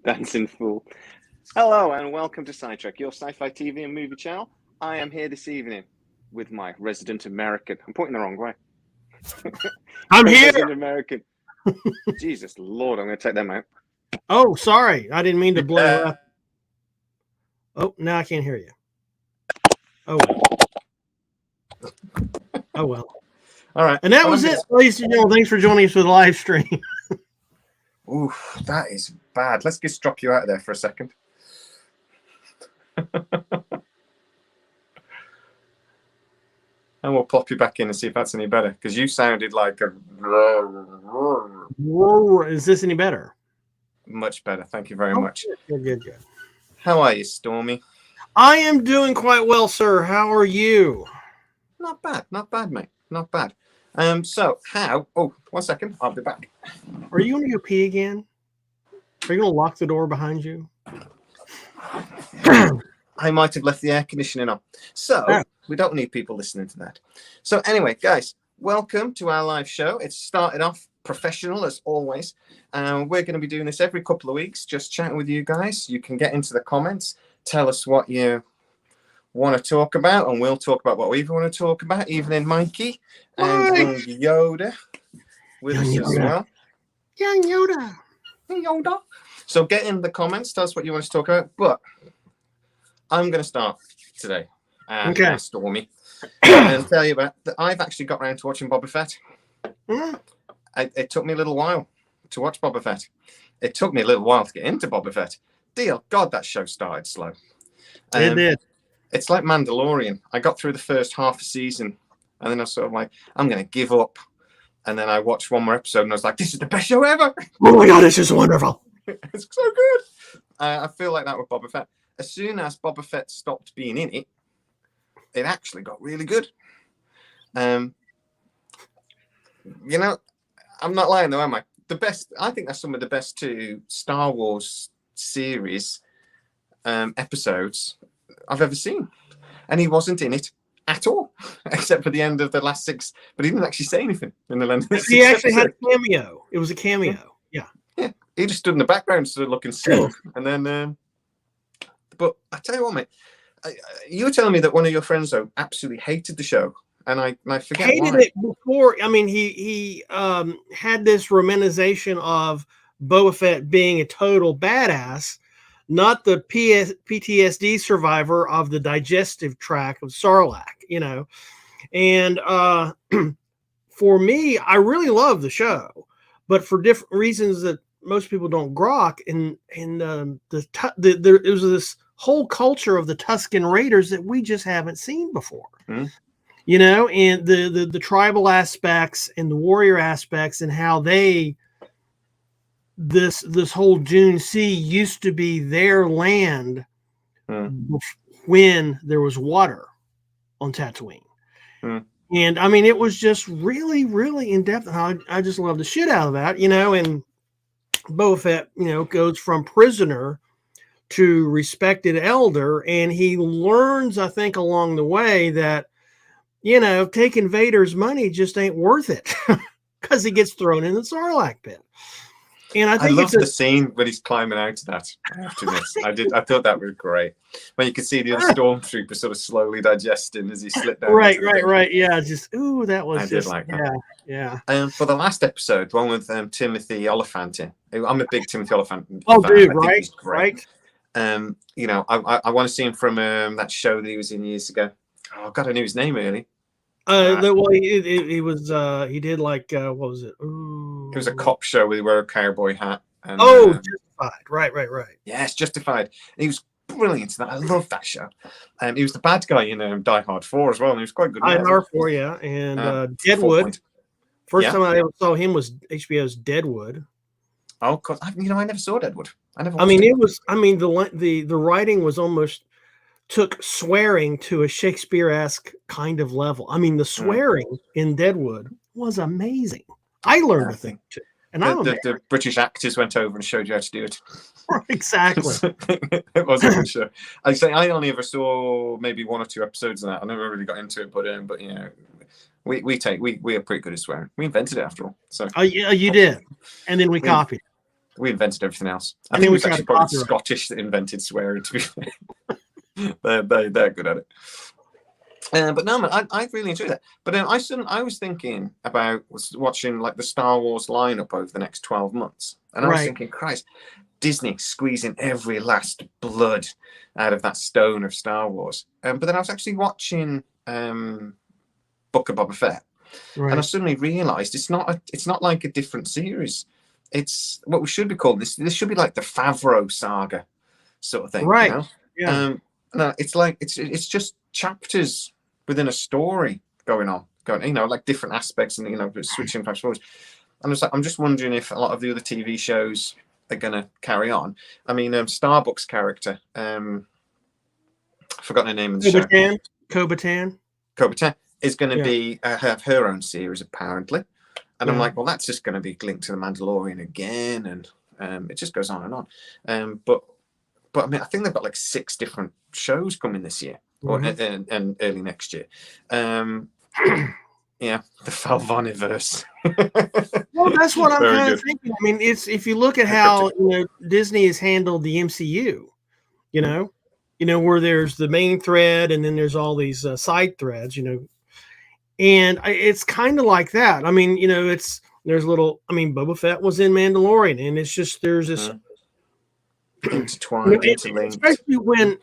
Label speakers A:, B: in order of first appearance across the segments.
A: Dancing fool. Hello and welcome to Sci-trek, your sci-fi TV and movie channel. I am here this evening with my resident American. I'm pointing the wrong way.
B: I'm here.
A: Resident American. Jesus Lord, I'm going to take them out.
B: Oh, sorry. I didn't mean to blow up. Oh, now I can't hear you. Oh, well. Oh, well.
A: All right.
B: And that was it, ladies and gentlemen. Thanks for joining us for the live stream.
C: Ooh, that is bad. Let's just drop you out of there for a second. And we'll pop you back in and see if that's any better, because you sounded like a...
B: Is this any better?
C: Much better. Thank you very much.
B: Good.
C: How are you, Stormy?
B: I am doing quite well, sir. How are you?
C: Not bad, mate. Not bad. Oh, 1 second. I'll be back.
B: Are you going to go pee again? Are you going to lock the door behind you?
C: I might have left the air conditioning on. So we don't need people listening to that. So anyway, guys, welcome to our live show. It's started off professional as always. We're going to be doing this every couple of weeks, just chatting with you guys. You can get into the comments, tell us what you want to talk about, and we'll talk about what we want to talk about. Evening, Mikey and young Yoda with us as well.
B: Young Yoda.
C: Yoda. So get in the comments, tell us what you want to talk about. But I'm going to start today.
B: Okay.
C: Stormy. And tell you about that. I've actually got around to watching Boba Fett. It took me a little while to watch Boba Fett. It took me a little while to get into Boba Fett. Dear God, that show started slow.
B: It did.
C: It's like Mandalorian. I got through the first half a season, and then I was sort of like, I'm going to give up. And then I watched one more episode, and I was like, this is the best show ever.
B: Oh my God, this is wonderful.
C: It's so good. I feel like that with Boba Fett. As soon as Boba Fett stopped being in it, it actually got really good. You know, I'm not lying though, am I? I think that's some of the best two Star Wars series episodes I've ever seen. And he wasn't in it at all, except for the end of the last 6. But he didn't actually say anything in the end of the 6
B: He actually
C: episodes.
B: had a cameo. It was a cameo. Yeah.
C: He just stood in the background, stood looking sick. And then, but I tell you what, mate, you were telling me that one of your friends, though, absolutely hated the show. And I forget
B: hated
C: why.
B: it before. I mean, he had this romanticization of Boba Fett being a total badass, not the PTSD survivor of the digestive tract of Sarlacc, you know. And for me, I really love the show, but for different reasons that most people don't grok. And there was this whole culture of the Tusken Raiders that we just haven't seen before. You know, and the tribal aspects and the warrior aspects, and how this whole Dune Sea used to be their land when there was water on Tatooine. And I mean, it was just really, really in depth. I just love the shit out of that, you know. And Boba Fett, you know, goes from prisoner to respected elder, and he learns, I think, along the way that, you know, taking Vader's money just ain't worth it, because he gets thrown in the Sarlacc pit. And I think
C: love the scene when he's climbing out of that. I have to admit, I thought that was great. When you could see the other stormtrooper sort of slowly digesting as he slipped down.
B: Right. Yeah, just that was.
C: I did like that.
B: Yeah.
C: For the last episode, one with Timothy Oliphant in. I'm a big Timothy Oliphant fan.
B: Oh, dude,
C: I think he's great.
B: Right.
C: You know, I want to see him from that show that he was in years ago. Oh God, I knew his name early.
B: He was. He did like what was it?
C: It was a cop show where he wore a cowboy hat. And,
B: Justified. Right.
C: Yes, Justified. And he was brilliant in that. I love that show. He was the bad guy in Die Hard 4 as well, and he was quite good.
B: Die Hard 4, yeah, and Deadwood. First time I ever saw him was HBO's Deadwood.
C: Oh, God, I never saw Deadwood.
B: The writing was almost took swearing to a Shakespeare-esque kind of level. I mean, the swearing in Deadwood was amazing. I learned a thing too. And
C: the British actors went over and showed you how to do it.
B: Exactly.
C: It was a good show. I only ever saw maybe 1 or 2 episodes of that. I never really got into it, but you know, we are pretty good at swearing. We invented it after all. So
B: yeah, you did, and then we copied.
C: We invented everything else. I
B: And
C: think
B: then
C: it
B: we
C: was
B: tried
C: actually
B: to
C: probably
B: copyright.
C: the Scottish that invented swearing, to be fair. They're good at it. But no, man, I really enjoyed that. But I was thinking about watching like the Star Wars lineup over the next 12 months. And I was thinking, Christ, Disney squeezing every last blood out of that stone of Star Wars. But then I was actually watching Book of Boba Fett.
B: Right.
C: And I suddenly realised it's not like a different series. It's what we should be calling this. This should be like the Favreau saga sort of thing.
B: Right.
C: You know?
B: Yeah.
C: No, it's like it's just chapters within a story going, you know, like different aspects and, you know, switching fast forwards. And I'm just wondering if a lot of the other TV shows are going to carry on. I mean, Starbucks character, I've forgotten her name in the show. Kobatan is going to be have her own series apparently, and I'm like, well, that's just going to be linked to the Mandalorian again, and it just goes on and on. But I mean, I think they've got like 6 different shows coming this year or and early next year. Yeah, the Falvoniverse.
B: Well, that's what I'm kind of thinking. I mean, it's if you look at how Disney has handled the MCU, you know, where there's the main thread and then there's all these side threads, and it's kind of like that. I mean, there's Boba Fett was in Mandalorian, and it's just there's this
C: intertwined, interlinked.
B: Especially when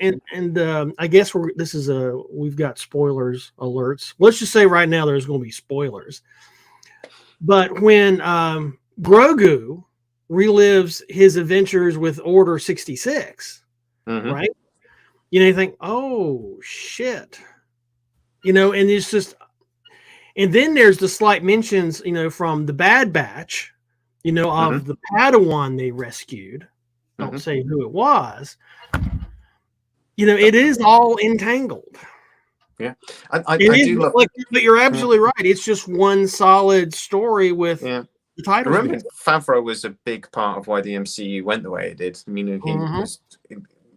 B: I guess we've got spoilers alerts. Let's just say right now there's going to be spoilers. But when Grogu relives his adventures with Order 66, right? You think, oh shit, and it's just, and then there's the slight mentions, from the Bad Batch, of the Padawan they rescued. Don't say who it was. It is all entangled.
C: Yeah, I do love.
B: But you're absolutely right. It's just one solid story with the title.
C: Remember, Favreau was a big part of why the MCU went the way it did. I mean, he was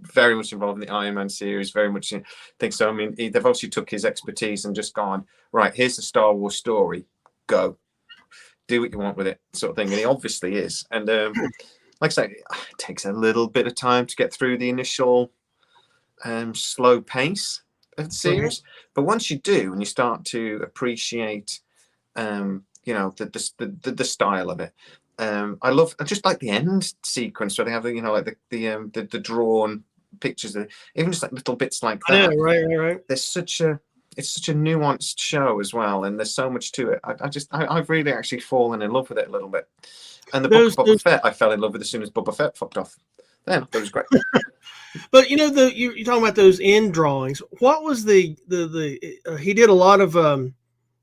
C: very much involved in the Iron Man series. Very much, think so. I mean, they've obviously took his expertise and just gone, right, here's the Star Wars story. Go, do what you want with it, sort of thing. And he obviously is. And like I say, it takes a little bit of time to get through the initial slow pace of the series, but once you do and you start to appreciate the style of it, I just like the end sequence where they have the drawn pictures, even just like little bits like that.
B: Right.
C: It's such a nuanced show as well, and there's so much to it. I've really actually fallen in love with it a little bit. And the Book of Boba Fett, I fell in love with as soon as Boba Fett fucked off. Then it was great.
B: But you're talking about those end drawings. What was he did a lot of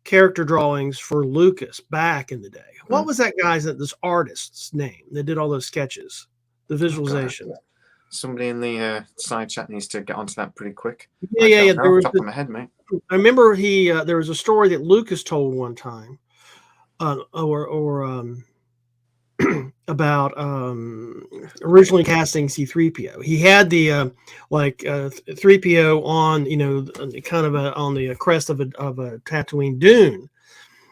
B: character drawings for Lucas back in the day. What was that this artist's name that did all those sketches, the visualization?
C: Somebody in the side chat needs to get onto that pretty quick.
B: Yeah.
C: There was top of my head, mate.
B: I remember there was a story that Lucas told one time, about originally casting C-3PO. He had the 3PO on kind of on the crest of a Tatooine dune,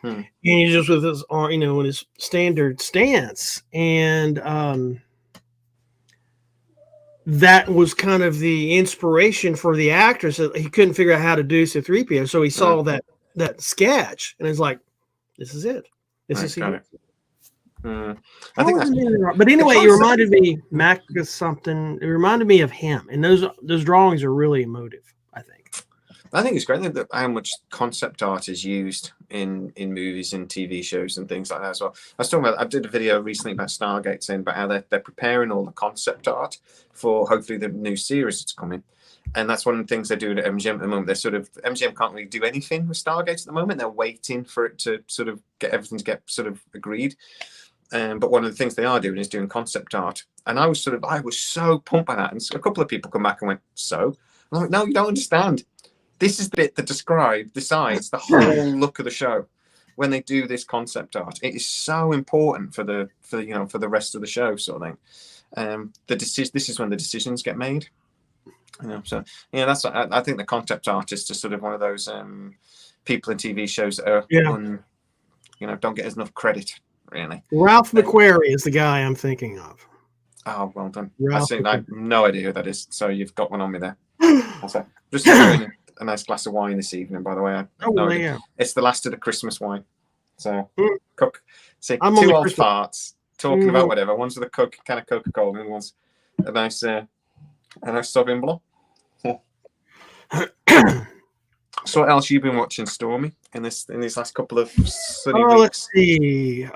B: and he just with his in his standard stance, and that was kind of the inspiration for the actor. So he couldn't figure out how to do C-3PO, so he saw that sketch and it's like, this is it. This is it.
C: I think that's,
B: but anyway, you reminded me, Mac is something. It reminded me of him, and those drawings are really emotive. I think
C: it's great that how much concept art is used in movies and TV shows and things like that as well. I did a video recently about Stargate, saying about how they're preparing all the concept art for hopefully the new series that's coming. And that's one of the things they're doing at MGM at the moment. MGM can't really do anything with Stargate at the moment. They're waiting for it to sort of get everything to get sort of agreed. But one of the things they are doing is doing concept art. And I was so pumped by that. And so a couple of people come back and went, so? I'm like, no, you don't understand. This is the bit that decides the whole look of the show. When they do this concept art, it is so important for the rest of the show, sort of thing. This is when the decisions get made. So yeah, that's I think the concept artists are sort of one of those people in TV shows that are don't get enough credit, really.
B: Ralph McQuarrie is the guy I'm thinking of.
C: Oh, well done.
B: Ralph
C: I have no idea who that is. So you've got one on me there. Also, just enjoying a nice glass of wine this evening, by the way. I have no idea. It's the last of the Christmas wine. So cook. See, two old farts talking about whatever. One's with a kind of Coca-Cola, and one's a nice Sauvignon Blanc. So what else you been watching, Stormy, in these last couple of sunny weeks?
B: Let's see.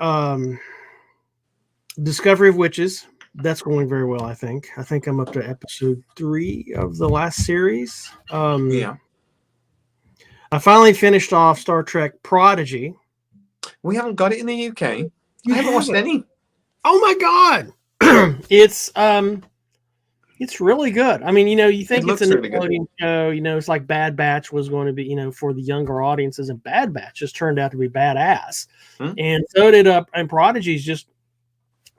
B: Discovery of Witches. That's going very well, I think. I think I'm up to episode 3 of the last series.
C: Yeah.
B: I finally finished off Star Trek Prodigy.
C: We haven't got it in the UK. I haven't watched any.
B: Oh my god! It's really good. I mean, you think it's a Nickelodeon show. It's like Bad Batch was going to be, for the younger audiences, and Bad Batch just turned out to be badass. And so did and Prodigy's just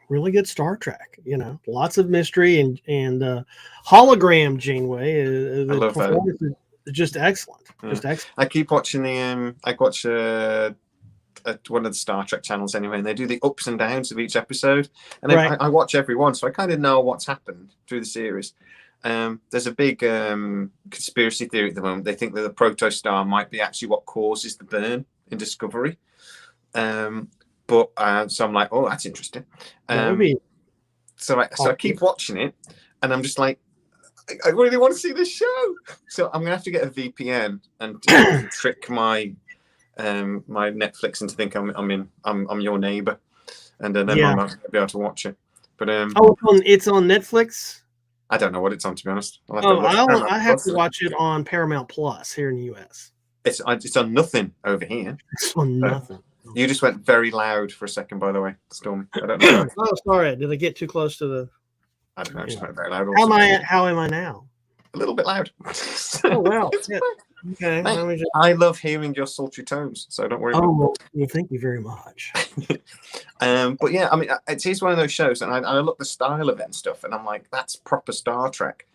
B: really good Star Trek. Lots of mystery and hologram Janeway.
C: I love that.
B: Is just excellent. Just excellent.
C: I keep watching I watch one of the Star Trek channels anyway, and they do the ups and downs of each episode, and I watch every one, so I kind of know what's happened through the series. There's a big conspiracy theory at the moment. They think that the protostar might be actually what causes the burn in Discovery. So I'm like, oh, that's interesting. So I keep watching it, and I'm just like, I really want to see this show. So I'm gonna have to get a VPN and trick my my Netflix into think I'm your neighbor, and then I might be able to watch it. But
B: it's on Netflix.
C: I don't know what it's on, to be honest.
B: I have to watch it on Paramount Plus here in the US.
C: It's on nothing over here.
B: It's on nothing.
C: You just went very loud for a second, by the way, Stormy. I don't know.
B: Oh, sorry. Did I get too close to the?
C: I don't know. I just went very loud.
B: How am I now?
C: A little bit loud.
B: Oh well. Okay.
C: Mate, I love hearing your sultry tones, so don't worry.
B: Well, thank you very much.
C: But yeah, I mean, it is one of those shows, and I look the style of it and stuff, and I'm like, that's proper Star Trek.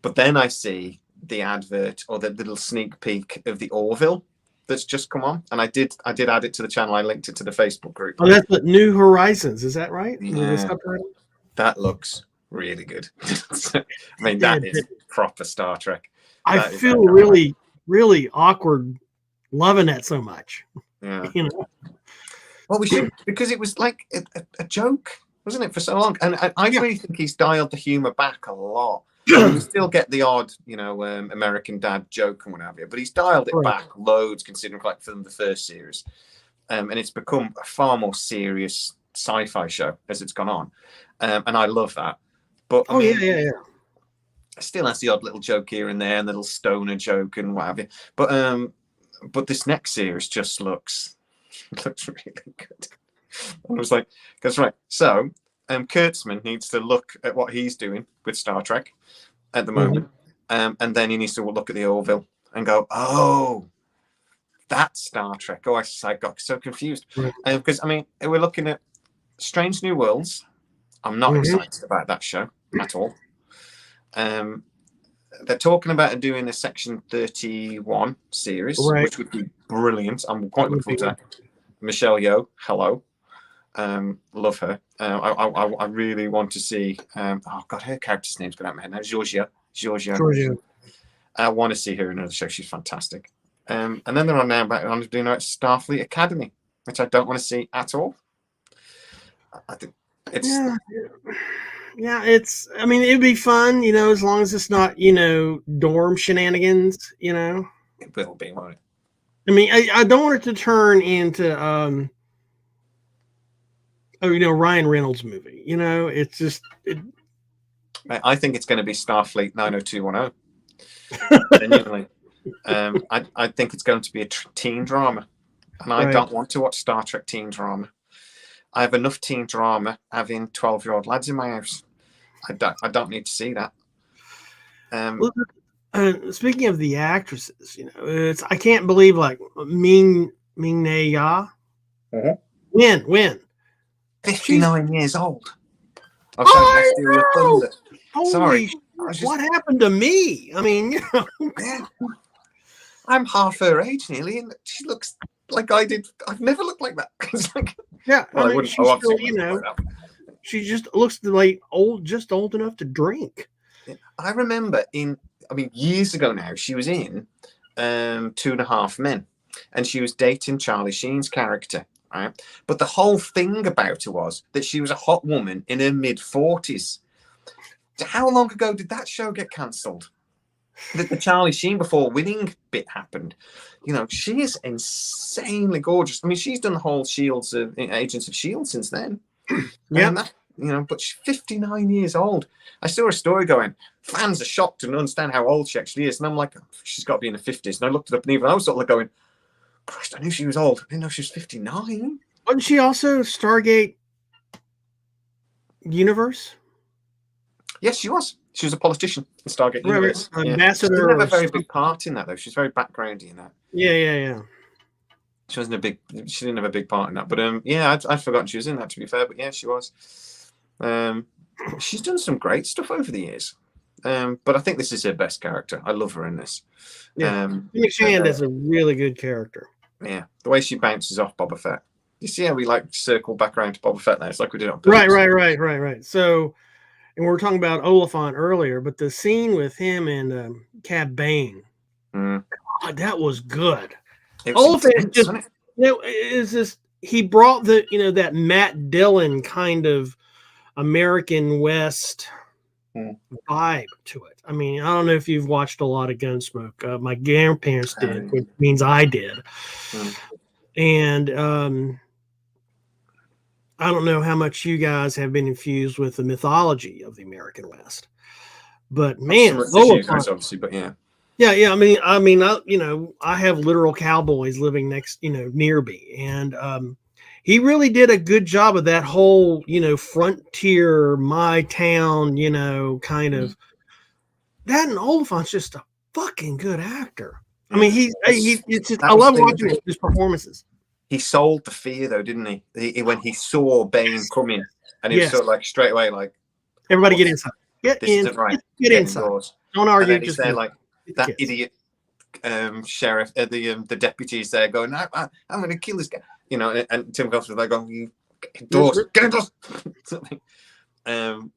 C: But then I see the advert or the little sneak peek of the Orville that's just come on, and I did add it to the channel. I linked it to the Facebook group.
B: Oh, that's the New Horizons, is that right?
C: Yeah. That looks really good. I mean, that is proper Star Trek.
B: I feel really, really awkward loving that so much.
C: Yeah. Well, we should, because it was like a joke, wasn't it, for so long? And I really think he's dialed the humor back a lot. You still get the odd, American dad joke and what have you, but he's dialed it back loads, considering like from the first series. And it's become a far more serious sci-fi show as it's gone on. And I love that. But I mean, it still has the odd little joke here and there, and little stoner joke and what have you. But this next series just looks really good. I was like, that's right. So Kurtzman needs to look at what he's doing with Star Trek at the moment, and then he needs to look at the Orville and go, oh, that's Star Trek. Oh, I got so confused. Because, I mean, we're looking at Strange New Worlds. I'm not excited about that show at all. They're talking about doing a Section 31 series, which would be brilliant. I'm quite looking forward to that. Michelle Yeoh, hello. Love her. I really want to see. Oh God, her character's name's got out of my head now. Giorgio. I want to see her in another show. She's fantastic. And then they're on now about doing Starfleet Academy, which I don't want to see at all. I think it's.
B: Yeah, it's. I mean, it'd be fun, as long as it's not, dorm shenanigans.
C: It will be, won't it?
B: I mean, I don't want it to turn into. Ryan Reynolds movie. It's just.
C: I think it's going to be Starfleet 90210. Genuinely, I think it's going to be a teen drama, and I don't want to watch Star Trek teen drama. I have enough teen drama having 12-year-old lads in my house. I don't need to see that.
B: Speaking of the actresses, I can't believe like Ming Na Ya. When
C: 59 years old.
B: I know. Holy shit, what happened to me? I mean,
C: I'm half her age nearly, and she looks like I did. I've never looked like that. It's like,
B: yeah,
C: well, I wouldn't. Still,
B: She just looks like just old enough to drink.
C: I remember years ago now, she was in 2.5 Men, and she was dating Charlie Sheen's character, right? But the whole thing about her was that she was a hot woman in her mid-40s. How long ago did that show get cancelled? The Charlie Sheen before winning bit happened. She is insanely gorgeous. I mean, she's done the whole Agents of S.H.I.E.L.D. since then.
B: Yeah.
C: But she's 59 years old. I saw a story going, fans are shocked and understand how old she actually is. And I'm like, she's got to be in the 50s. And I looked it up, and even I was sort of going, Christ, I knew she was old. I didn't know she was 59.
B: Wasn't she also Stargate Universe?
C: Yes, she was. She was a politician in Stargate Universe.
B: Ambassador.
C: She didn't have a very big part in that, though. She's very backgroundy in that.
B: Yeah.
C: She didn't have a big part in that. But I'd forgotten she was in that, to be fair. But yeah, she was. She's done some great stuff over the years. But I think this is her best character. I love her in this.
B: Yeah. Shand is a really good character.
C: Yeah. The way she bounces off Boba Fett. You see how we circle back around to Boba Fett now? It's like we did on purpose.
B: Right. So, and we were talking about Oliphant earlier, but the scene with him and Cad Bane, God, that was good. Oliphant he brought that Matt Dillon kind of American West vibe to it. I mean, I don't know if you've watched a lot of Gunsmoke. My grandparents did, which means I did. And I don't know how much you guys have been infused with the mythology of the American West, but man,
C: obviously, but yeah.
B: I mean, I have literal cowboys living near me, and he really did a good job of that whole, frontier, my town, kind of that. And Oliphant's just a fucking good actor. I mean, I love watching his performances.
C: He sold the fear, though, didn't he? When he saw Bane coming, and he was sort of straight away,
B: everybody get inside. This
C: isn't right.
B: Get inside.
C: Indoors.
B: Don't argue.
C: And then he's there that idiot sheriff, the deputies there going, I'm going to kill this guy. And Tim Goss was going, you get indoors. No,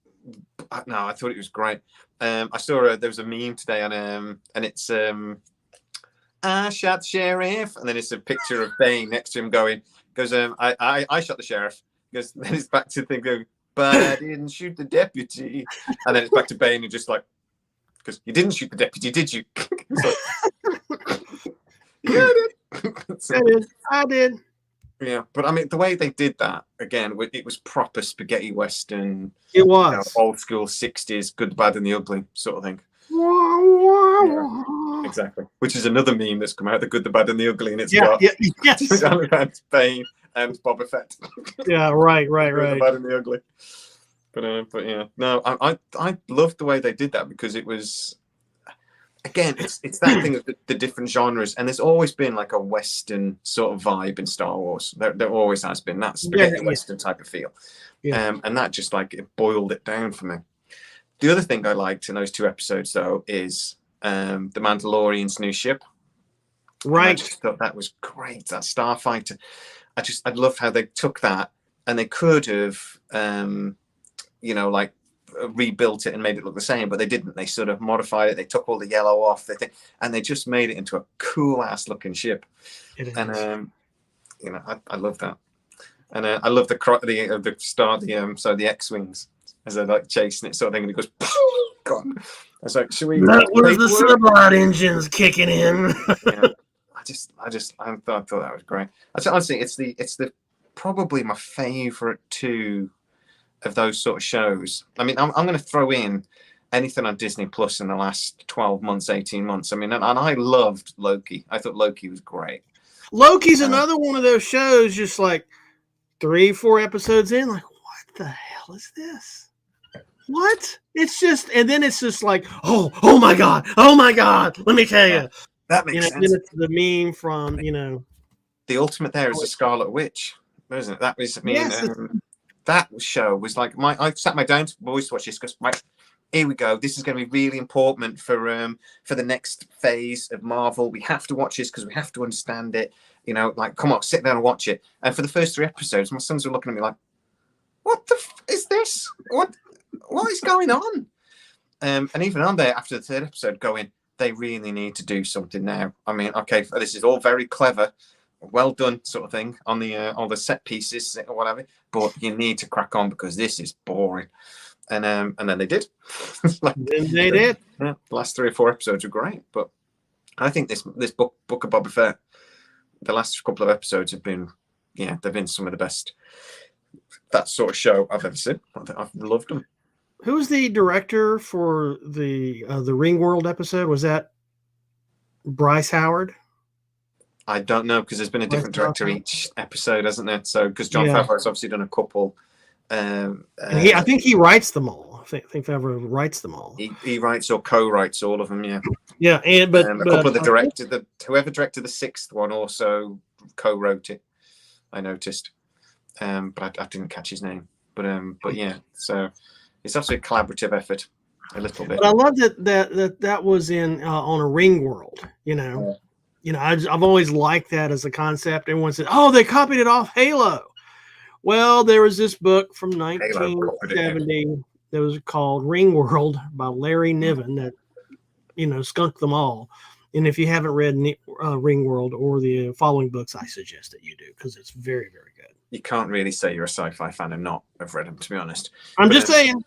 C: I thought it was great. I saw there was a meme today on and it's I shot the sheriff, and then it's a picture of Bane next to him goes I shot the sheriff. Goes, then it's back to the thing going, but I didn't shoot the deputy, and then it's back to Bane and just because you didn't shoot the deputy, did you? Yeah,
B: I did.
C: Yeah, but I mean, the way they did that again, it was proper spaghetti western.
B: It was
C: old school 60s, good, bad, and the ugly sort of thing. Yeah, exactly. Which is another meme that's come out: the good, the bad, and the ugly, and it's got Bane and Boba Fett.
B: Yeah, right.
C: The bad and the ugly. But yeah, no, I loved the way they did that, because it was, again, it's that thing of the different genres, and there's always been a Western sort of vibe in Star Wars. There always has been that spaghetti Western type of feel, and that just it boiled it down for me. The other thing I liked in those 2 episodes, though, is the Mandalorian's new ship. Right. I just thought that was great. That starfighter. I loved how they took that, and they could have, rebuilt it and made it look the same, but they didn't. They sort of modified it. They took all the yellow off, and they just made it into a cool ass looking ship. And I love that. And I love the start, the X-wings as they're chasing it, sort of thing, and it goes, gone. I was like, should we?
B: That was the Sublime engines kicking in.
C: Yeah. I thought that was great. Honestly, it's the probably my favorite 2 of those sort of shows. I mean, I'm going to throw in anything on Disney Plus in the last 12 months, 18 months. I mean, and I loved Loki. I thought Loki was great.
B: Loki's another one of those shows, just 3-4 episodes in, what the hell is this? What? It's just, and then it's just oh my god, let me tell you.
C: That makes sense.
B: It's the meme from,
C: The ultimate there is the Scarlet Witch, isn't it? That was, that show was I sat my down to voice watch this because here we go. This is going to be really important for the next phase of Marvel. We have to watch this because we have to understand it. Come on, sit down and watch it. And for the first 3 episodes, my sons were looking at me what the is this? What is going on? And even on there after the third episode, going, they really need to do something now. I mean, okay, this is all very clever, well done, sort of thing on the set pieces or whatever, but you need to crack on because this is boring. And then they did.
B: Then they did.
C: Yeah, the last 3 or 4 episodes were great, but I think this book of Boba Fett, the last couple of episodes have been, they've been some of the best that sort of show I've ever seen. I've loved them.
B: Who was the director for the Ringworld episode? Was that Bryce Howard?
C: I don't know because there's been a different director each episode, hasn't there? So because Jon Favreau's obviously done a couple.
B: I think he writes them all. I think Favreau writes them all.
C: He writes or co-writes all of them. Yeah.
B: Yeah, but
C: a couple of the directors, whoever directed the 6th one also co-wrote it. I noticed, but I didn't catch his name. But yeah, so it's also a collaborative effort, a little bit.
B: But I love that was in on a Ringworld. I've always liked that as a concept. Everyone said, "Oh, they copied it off Halo." Well, there was this book from 1970 that was called Ringworld by Larry Niven that, skunked them all. And if you haven't read Ringworld or the following books, I suggest that you do because it's very, very good.
C: You can't really say you're a sci-fi fan and not have read them, to be honest.
B: I'm just saying.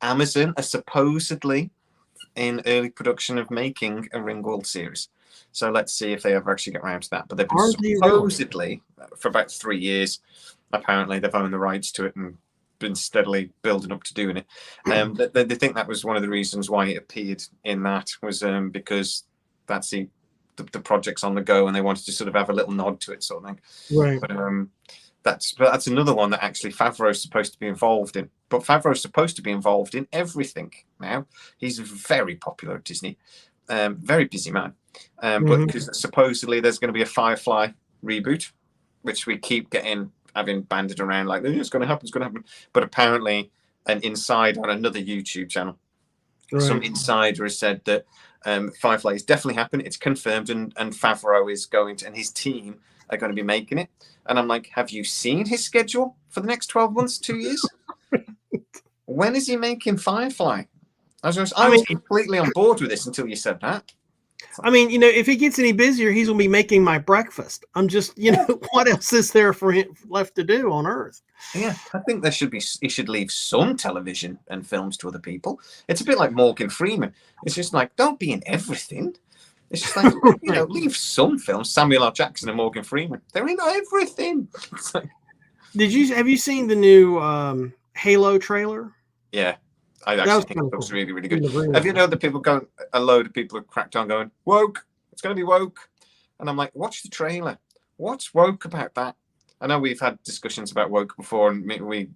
C: Amazon are supposedly in early production of making a Ringworld series. So let's see if they ever actually get around to that. But they've been supposedly for about 3 years. Apparently, they've owned the rights to it and been steadily building up to doing it. They think that was one of the reasons why it appeared in that was because that's the project's on the go and they wanted to sort of have a little nod to it, sort of thing.
B: Right.
C: But that's another one that actually Favreau's supposed to be involved in. But Favreau's supposed to be involved in everything now. He's very popular at Disney, very busy man. But because supposedly there's going to be a Firefly reboot, which we keep having banded around like it's going to happen. But apparently, an insider on another YouTube channel, some insider has said that Firefly is definitely happening. It's confirmed, and Favreau is going to, and his team are going to be making it. And I'm like, have you seen his schedule for the next 12 months, 2 years? When is he making Firefly? I was completely on board with this until you said that.
B: I mean, if he gets any busier, he's going to be making my breakfast. I'm just, what else is there for him left to do on Earth?
C: Yeah, I think he should leave some television and films to other people. It's a bit like Morgan Freeman. It's just like, don't be in everything. It's just like, leave some films. Samuel L. Jackson and Morgan Freeman. They're in everything. Like,
B: have you seen the new Halo trailer?
C: Yeah. I actually think it looks really, really good. Have you that people a load of people have cracked on going, woke, it's going to be woke. And I'm like, watch the trailer. What's woke about that? I know we've had discussions about woke before and we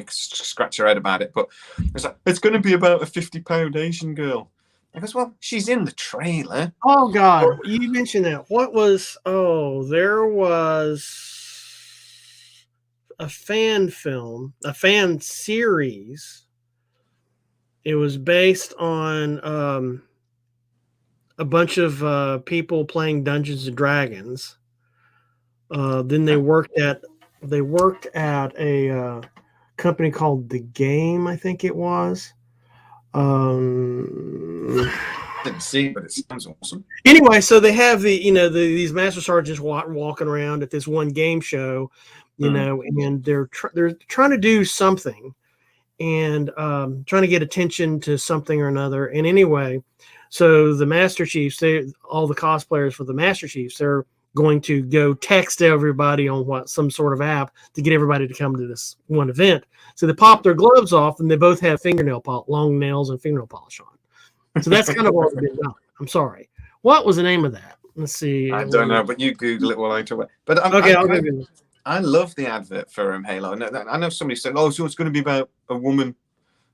C: scratch our head about it, but it's like, it's going to be about a 50-pound Asian girl. I goes, well, she's in the trailer.
B: Oh, God. You mentioned that. There was a fan series. It was based on a bunch of people playing Dungeons and Dragons. Then they worked at a company called The Game, I think it was.
C: Didn't see, but it sounds awesome.
B: Anyway, so they have these master sergeants walking around at this one game show. And they're trying to do something and trying to get attention to something or another. And anyway, so the Master Chiefs, all the cosplayers for the Master Chiefs, they're going to go text everybody on some sort of app to get everybody to come to this one event. So they pop their gloves off and they both have long nails and fingernail polish on. So that's kind of what we've done. I'm sorry. What was the name of that? Let's see.
C: I don't know, but you Google it while I talk. But
B: I'll Google it.
C: I love the advert for Halo. I know somebody said, "Oh, so it's going to be about a woman.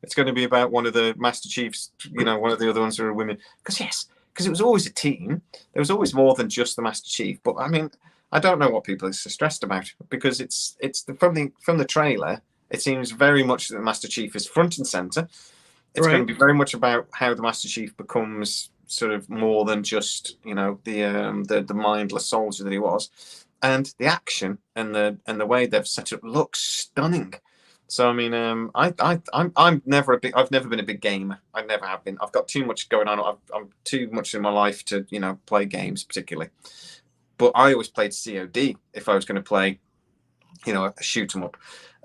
C: It's going to be about one of the Master Chiefs. One of the other ones are women." Because it was always a team. There was always more than just the Master Chief. But I mean, I don't know what people are so stressed about because it's from the trailer. It seems very much that the Master Chief is front and center. It's going to be very much about how the Master Chief becomes sort of more than just the mindless soldier that he was. and the action and the way they've set it up looks stunning. So I mean, I'm never a big. I've never been a big gamer. I never have been. I've got too much going on. I'm too much in my life to play games particularly. But I always played COD if I was going to play, a shoot 'em up.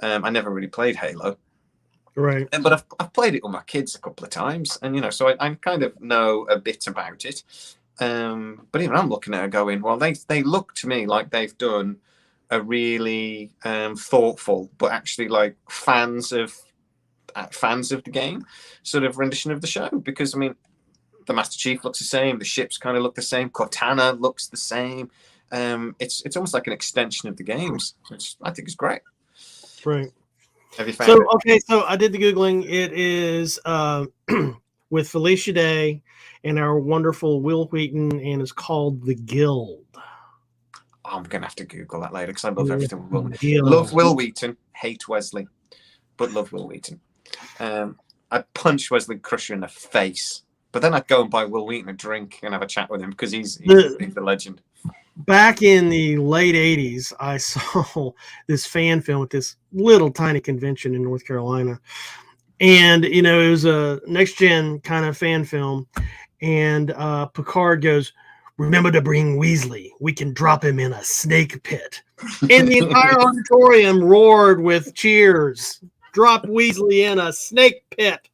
C: I never really played Halo.
B: Right.
C: But I've played it with my kids a couple of times, and so I kind of know a bit about it. But even I'm looking at it going, well, they look to me like they've done a really thoughtful, but actually like fans of the game sort of rendition of the show. Because I mean, the Master Chief looks the same, the ships kind of look the same, Cortana looks the same. It's almost like an extension of the games, which I think is great.
B: Right.
C: Have you found it?
B: Okay, so I did the Googling. It is with Felicia Day and our wonderful Will Wheaton, and it's called The Guild.
C: I'm going to have to Google that later because I love everything with Will.
B: Guild.
C: Love Will Wheaton, hate Wesley, but love Will Wheaton. I'd punch Wesley Crusher in the face, but then I'd go and buy Will Wheaton a drink and have a chat with him because he's the legend.
B: Back in the late 80s, I saw this fan film at this little tiny convention in North Carolina. And, it was a next-gen kind of fan film. And Picard goes, "Remember to bring Weasley. We can drop him in a snake pit." And the entire auditorium roared with cheers. Drop Weasley in a snake pit.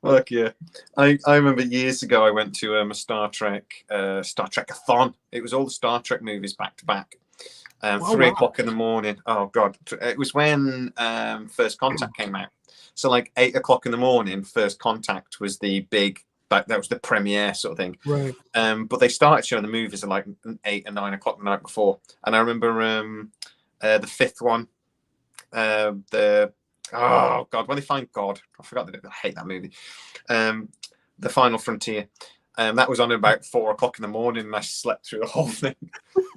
C: Fuck yeah. I remember years ago I went to a Star Trek-a-thon. It was all the Star Trek movies back to back. 3 o'clock in the morning. Oh God. It was when First Contact came out. So like 8 o'clock in the morning, First Contact was the big, that was the premiere sort of thing.
B: Right.
C: But they started showing the movies at like 8 or 9 o'clock the night before. And I remember the fifth one, oh God, when they find God, I forgot that. I hate that movie. The Final Frontier. That was on about 4 o'clock in the morning, and I slept through the whole thing.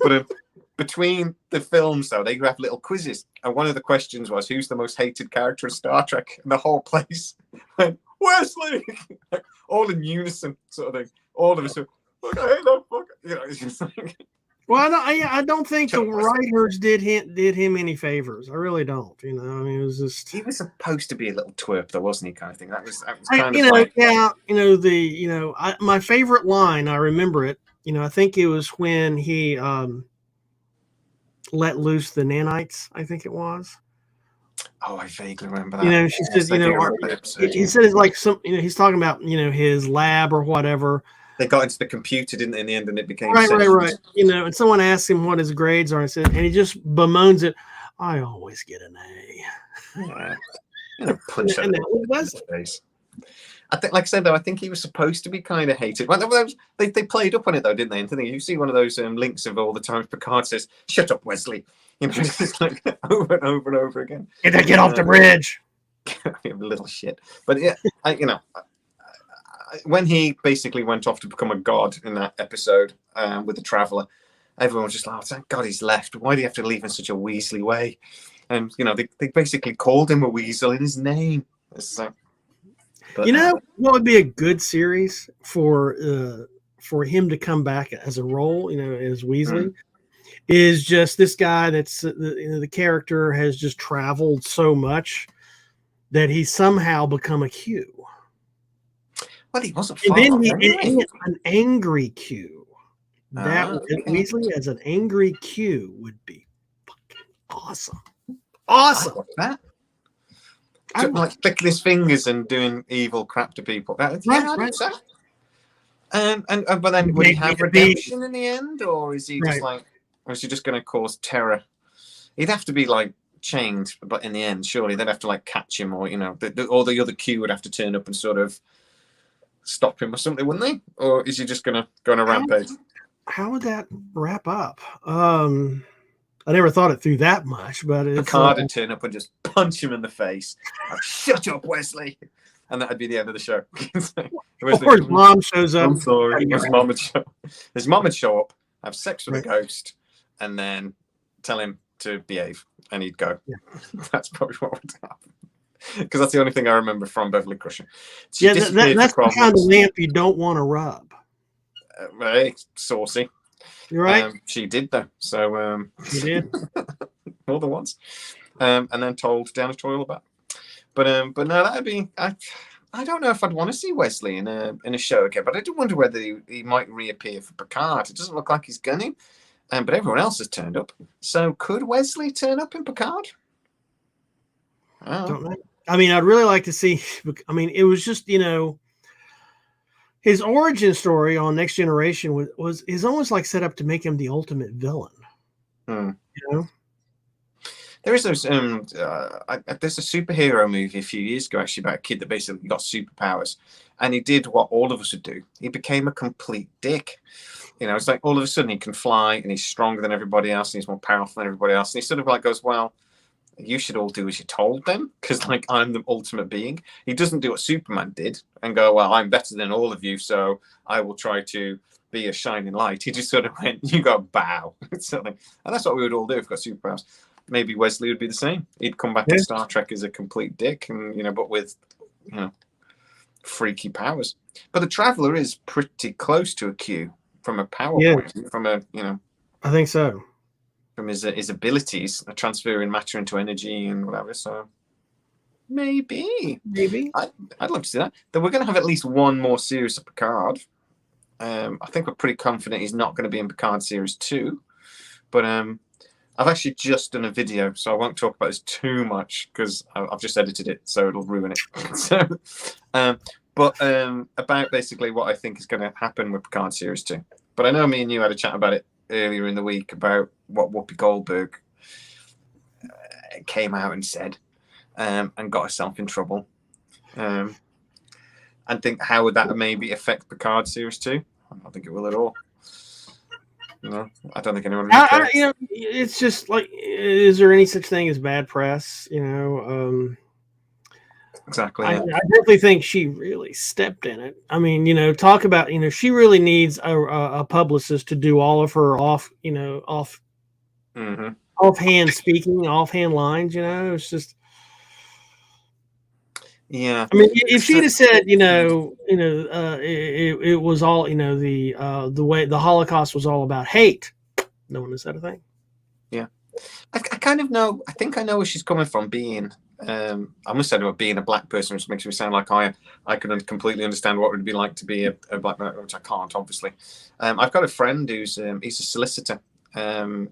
C: But between the films, though, they have little quizzes, and one of the questions was, "Who's the most hated character in Star Trek?" And the whole place went, "Wesley!" All in unison, sort of thing. All of us were, "Look, I hate that fucker." It's just like.
B: Well, I don't think the writers did him any favors. I really don't. I mean, it was just
C: he was supposed to be a little twerp, though, wasn't he? Kind of thing. That was kind of like...
B: yeah. My favorite line, I remember it. I think it was when he let loose the nanites. I think it was.
C: Oh, I vaguely remember that.
B: She says, he said it's like some. He's talking about his lab or whatever.
C: They got into the computer, didn't they, in the end, and it became
B: right. And someone asked him what his grades are, and he just bemoans it. "I always get an A."
C: Yeah. Punch that in the face. I think, like I said, though, I think he was supposed to be kind of hated. Well, they played up on it, though, didn't they? And you see one of those links of all the times Picard says, "Shut up, Wesley." Just like over and over and over again.
B: Get off the bridge.
C: Little shit. But yeah, when he basically went off to become a god in that episode with the Traveller, everyone was just like, "Oh, thank God he's left. Why do you have to leave in such a Weasley way?" And they basically called him a weasel in his name. What
B: would be a good series for him to come back as a role, as Weasley, is just this guy that's the character has just traveled so much that he's somehow become a Q.
C: Well, he wasn't
B: far. And then an angry Q. Weasley as an angry Q would be fucking awesome. Awesome.
C: I like that. Like flicking his fingers and doing evil crap to people. Right. But then would he have redemption in the end, or is he just like, or is he just going to cause terror? He'd have to be like chained, but in the end, surely they'd have to like catch him, or or the other Q would have to turn up and sort of stop him or something, wouldn't they? Or is he just going to go on a rampage?
B: How would that wrap up? I never thought it through that much, but it's
C: Picard would turn up and just punch him in the face. Like, "Shut up, Wesley!" And that'd be the end of the show.
B: Or his mom shows up.
C: I'm sorry. His mom would show up, have sex with a ghost, and then tell him to behave, and he'd go. Yeah. That's probably what would happen. Because that's the only thing I remember from Beverly Crusher.
B: That's the kind of lamp you don't want to rub.
C: Very saucy.
B: You're right.
C: She did though. So
B: She did.
C: more than once. And then told down a toilet back. But no, that'd be. I don't know if I'd want to see Wesley in a show again. But I do wonder whether he might reappear for Picard. It doesn't look like he's gunning. But everyone else has turned up. So could Wesley turn up in Picard?
B: Don't know. I mean, I'd really like to see. I mean, it was just his origin story on Next Generation is almost like set up to make him the ultimate villain. You know.
C: There is those. There's a superhero movie a few years ago actually about a kid that basically got superpowers, and he did what all of us would do. He became a complete dick. You know, it's like all of a sudden he can fly and he's stronger than everybody else and he's more powerful than everybody else. And he sort of like goes, well, you should all do as you told them because like I'm the ultimate being. He doesn't do what Superman did and go, well, I'm better than all of you, so I will try to be a shining light. He just sort of went, you got to bow. Something. And that's what we would all do if we got superpowers. Maybe Wesley would be the same. He'd come back to Star Trek as a complete dick, and but with freaky powers. But the Traveler is pretty close to a Q from a power point, from a
B: I think so.
C: From his abilities, transferring matter into energy and whatever. So maybe I'd love to see that. Then we're going to have at least one more series of Picard. I think we're pretty confident he's not going to be in Picard Series 2, but I've actually just done a video, so I won't talk about this too much because I've just edited it, so it'll ruin it. So, but about basically what I think is going to happen with Picard Series 2. But I know me and you had a chat about it earlier in the week about what Whoopi Goldberg came out and said and got herself in trouble. And think how would that maybe affect Picard Series 2? I don't think it will at all. No, I don't think anyone really cares.
B: It's just like, is there any such thing as bad press?
C: Exactly.
B: I definitely think she really stepped in it. I mean, talk about, she really needs a publicist to do all of her offhand speaking, offhand lines. It's just.
C: Yeah.
B: I mean, if she'd have said, it was all, the way the Holocaust was all about hate, no one has said a thing.
C: Yeah. I kind of know, I think I know where she's coming from being, I must say about being a black person, which makes me sound like I am. I can completely understand what it would be like to be a black man, which I can't, obviously. I've got a friend who's, he's a solicitor, and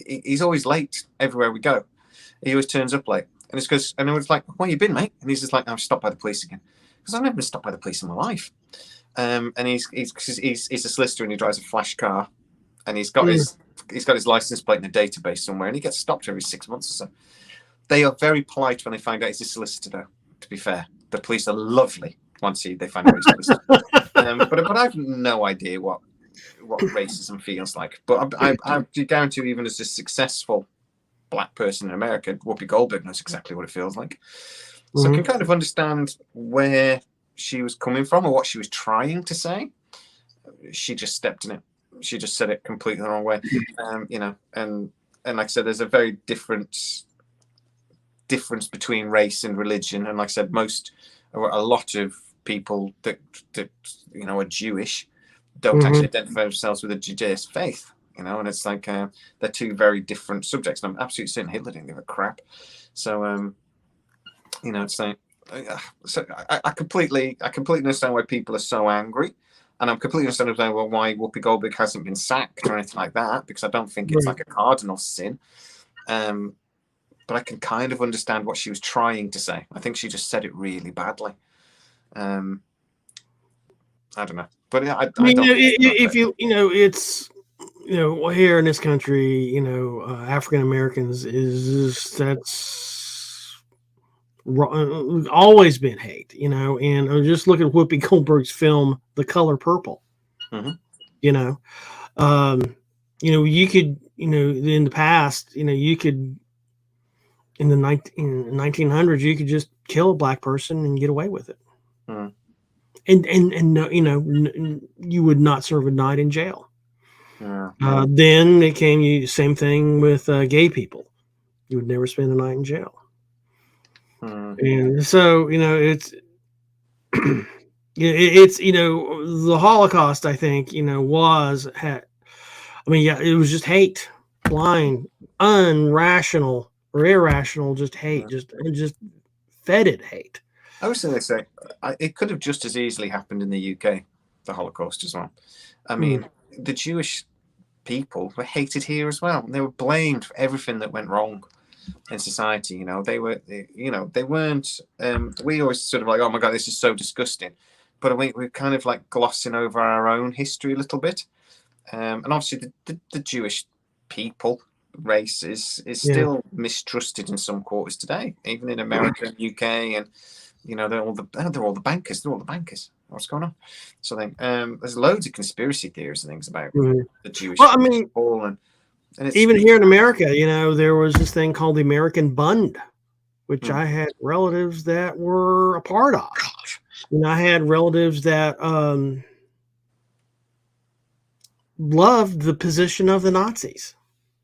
C: he's always late everywhere we go. He always turns up late. And it's because, and I was like, where you been, mate? And he's just like, I'm stopped by the police again. Because I've never been stopped by the police in my life. And he's a solicitor and he drives a flash car, and he's got his license plate in a database somewhere, and he gets stopped every 6 months or so. They are very polite when they find out he's a solicitor, though. To be fair, the police are lovely once they find out he's a solicitor. But I've no idea what racism feels like. But I guarantee you, even as a successful black person in America, Whoopi Goldberg knows exactly what it feels like. So I can kind of understand where she was coming from or what she was trying to say. She just stepped in it. She just said it completely the wrong way. And like I said, there's a very difference between race and religion. And like I said, a lot of people that are Jewish don't actually identify themselves with the Judaist faith. And it's like they're two very different subjects. And I'm absolutely certain Hitler didn't give a crap. So, it's like, so I completely understand why people are so angry, and I'm completely understanding why Whoopi Goldberg hasn't been sacked or anything like that, because I don't think it's like a cardinal sin. But I can kind of understand what she was trying to say. I think she just said it really badly. I don't know, but I don't.
B: If it's. Here in this country, African Americans that's always been hate, and just look at Whoopi Goldberg's film, The Color Purple. You could, in the past, you could, in the 1900s, you could just kill a black person and get away with it. And no, you would not serve a night in jail. Then it came same thing with gay people. You would never spend a night in jail. And so it's the Holocaust, I think, I mean, yeah, it was just hate, blind, unrational or irrational, just hate, just fetid hate.
C: I was going to say, it could have just as easily happened in the UK, the Holocaust as well. I mean, the Jewish people were hated here as well. They were blamed for everything that went wrong in society. They weren't. We always sort of like, oh my God, this is so disgusting. But we're kind of like glossing over our own history a little bit. And obviously, the Jewish people race is still mistrusted in some quarters today, even in America and UK, and they're all the bankers. They're all the bankers. What's going on? So then, there's loads of conspiracy theories and things about the Jewish people, and it's,
B: even here in America, there was this thing called the American Bund, which I had relatives that were a part of. I had relatives that loved the position of the Nazis.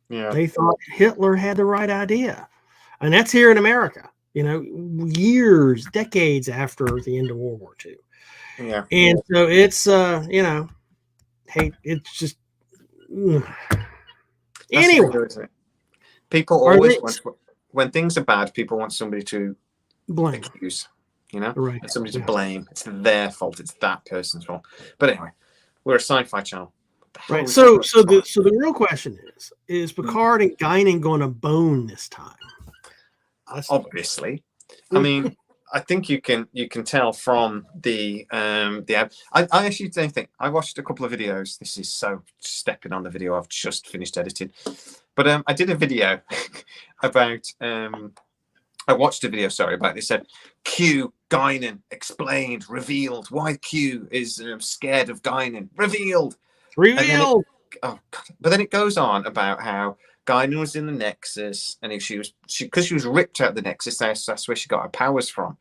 C: Yeah,
B: they thought Hitler had the right idea, and that's here in America. Years, decades after the end of World War II.
C: Yeah,
B: and so it's hate. It's just anyway.
C: People always when things are bad, people want somebody to
B: blame,
C: accuse.
B: Right.
C: And somebody to blame. It's their fault. It's that person's fault. But anyway, we're a sci-fi channel.
B: Right. So the real question is Picard and Guinan going to bone this time?
C: Obviously. I mean, I think you can tell from the I actually don't think I watched a couple of videos. This is so stepping on the video I've just finished editing. But I did a video about I watched a video, about this. Said Q Guinan explained, revealed why Q is scared of Guinan. Revealed. Oh God! But then it goes on about how Guinan was in the Nexus, and if she was ripped out of the Nexus, that's where she got her powers from.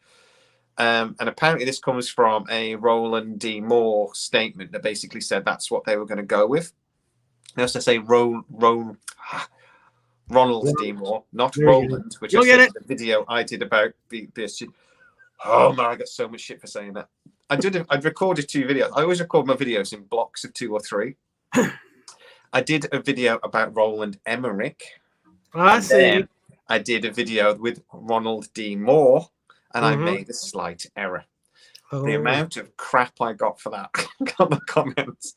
C: And apparently this comes from a Roland D. Moore statement that basically said that's what they were going to go with. I also say Ronald D. Moore, not Roland, which I said in the video I did about BSG. Oh man, I got so much shit for saying that. I'd recorded 2 videos. I always record my videos in blocks of 2 or 3. I did a video about Roland Emmerich.
B: Then
C: I did a video with Ronald D. Moore, and I made a slight error. The amount of crap I got for that on the comments.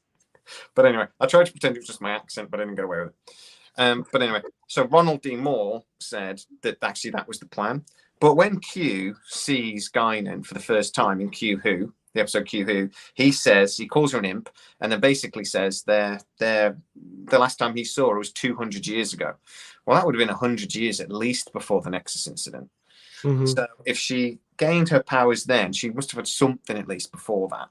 C: But anyway, I tried to pretend it was just my accent, but I didn't get away with it. But anyway, so Ronald D. Moore said that actually that was the plan. But when Q sees Guinan for the first time in Q Who, the episode Q Who, he calls her an imp, and then basically says the last time he saw her was 200 years ago. Well, that would have been 100 years at least before the Nexus incident. So if she gained her powers then, she must have had something at least before that.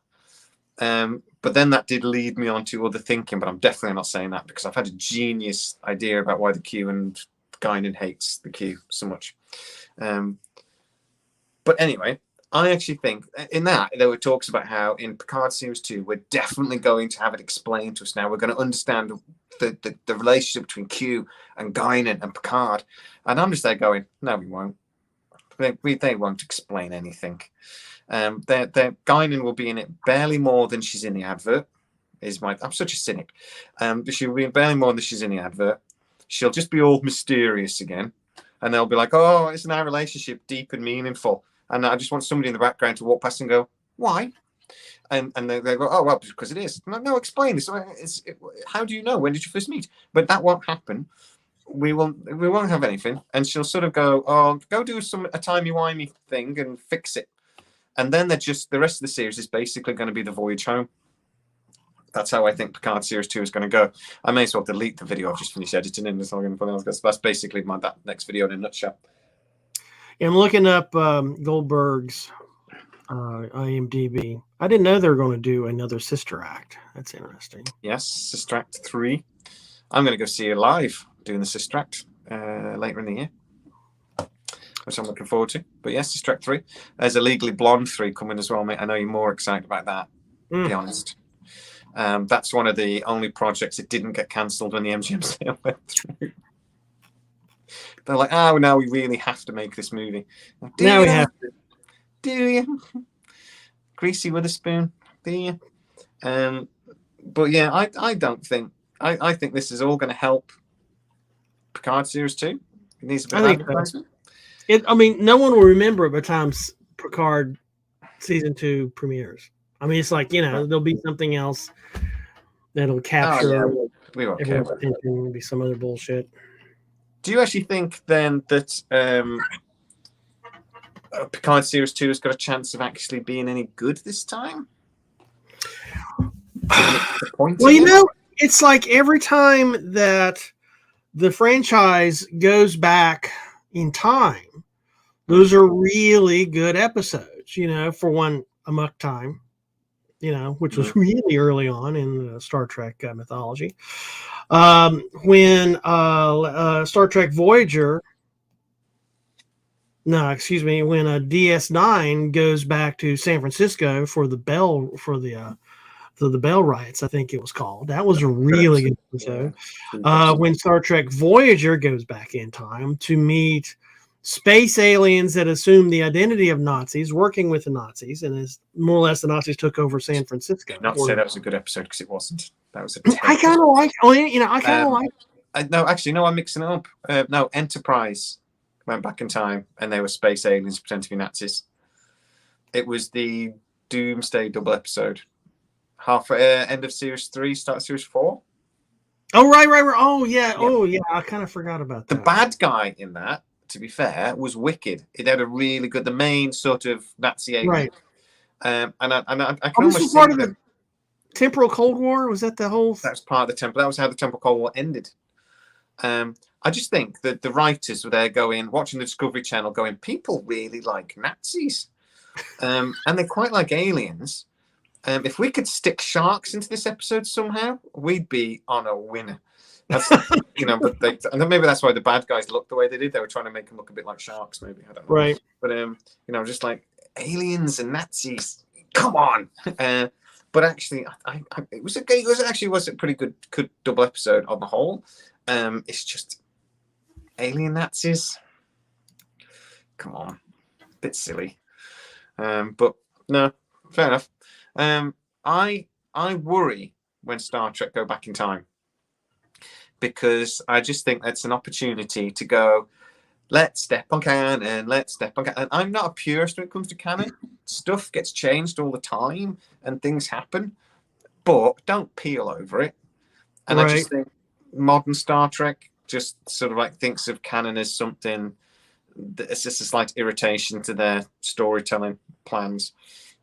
C: But then that did lead me on to other thinking, but I'm definitely not saying that because I've had a genius idea about why the Q and Guinan hates the Q so much. But anyway, I actually think in that there were talks about how in Picard Series 2, we're definitely going to have it explained to us now. We're going to understand the relationship between Q and Guinan and Picard. And I'm just there going, no, we won't. They won't explain anything. Guinan will be in it barely more than she's in the advert. I'm such a cynic. She'll be in barely more than she's in the advert. She'll just be all mysterious again. And they'll be like, oh, isn't our relationship deep and meaningful? And I just want somebody in the background to walk past and go, why? And they go, oh, well, because it is. No, explain this. How do you know? When did you first meet? But that won't happen. We won't have anything. And she'll sort of go, oh, go do a timey-wimey thing and fix it. And then the rest of the series is basically going to be the voyage home. That's how I think Picard Series 2 is going to go. I may as well delete the video I've just finished editing and that's basically that next video in a nutshell.
B: I'm looking up Goldberg's IMDb. I didn't know they were going to do another Sister Act. That's interesting.
C: Yes, Sister Act 3. I'm going to go see her live doing the Sister Act later in the year, which I'm looking forward to. But yes, Sister Act 3. There's a Legally Blonde 3 coming as well, mate. I know you're more excited about that, to be honest. That's one of the only projects that didn't get cancelled when the MGM sale went through. They're like, oh, now we really have to make this movie.
B: We have to.
C: Do you? Greasy Witherspoon, do you? But yeah, I don't think I think this is all going to help Picard Series 2. It needs a bit
B: I
C: of
B: think
C: advertisement.
B: I mean, no one will remember it by the time Picard season 2 premieres. I mean, it's like, there'll be something else that'll capture
C: we won't care.
B: everyone's attention. It'll be some other bullshit.
C: Do you actually think then that Picard Series 2 has got a chance of actually being any good this time?
B: Well, it's like every time that the franchise goes back in time, those are really good episodes, for one, Amok Time, which was really early on in the Star Trek mythology. When Star Trek Voyager, when DS9 goes back to San Francisco for the Bell riots, I think it was called. That was a really good episode. When Star Trek Voyager goes back in time to meet space aliens that assume the identity of Nazis, working with the Nazis, and is more or less the Nazis took over San Francisco.
C: Not to say that was a good episode because it wasn't. That was
B: I kind of like. I kind of like.
C: No, actually, no, I'm mixing it up. No, Enterprise went back in time, and they were space aliens pretending to be Nazis. It was the Doomsday double episode. End of Series 3, start of Series 4.
B: Oh, right. Oh, yeah. Oh, yeah. I kind of forgot about that.
C: The bad guy in that, to be fair, was wicked. It had a really good, the main sort of Nazi alien.
B: Right.
C: And I can almost
B: see part of the Temporal Cold War. Was that the whole?
C: That was part of the Temple. That was how the Temporal Cold War ended. I just think that the writers were there watching the Discovery Channel going, people really like Nazis. And they quite like aliens. If we could stick sharks into this episode somehow, we'd be on a winner. That's, but and then maybe that's why the bad guys looked the way they did. They were trying to make them look a bit like sharks, maybe. I don't know.
B: Right.
C: But just like aliens and Nazis, come on. But actually, it was a pretty good double episode on the whole. It's just alien Nazis. Come on, a bit silly. But no, fair enough. I worry when Star Trek go back in time because I just think that's an opportunity to go, let's step on canon. And I'm not a purist when it comes to canon. Stuff gets changed all the time and things happen, but don't peel over it. And I just think modern Star Trek just sort of like thinks of canon as something it's just a slight irritation to their storytelling plans.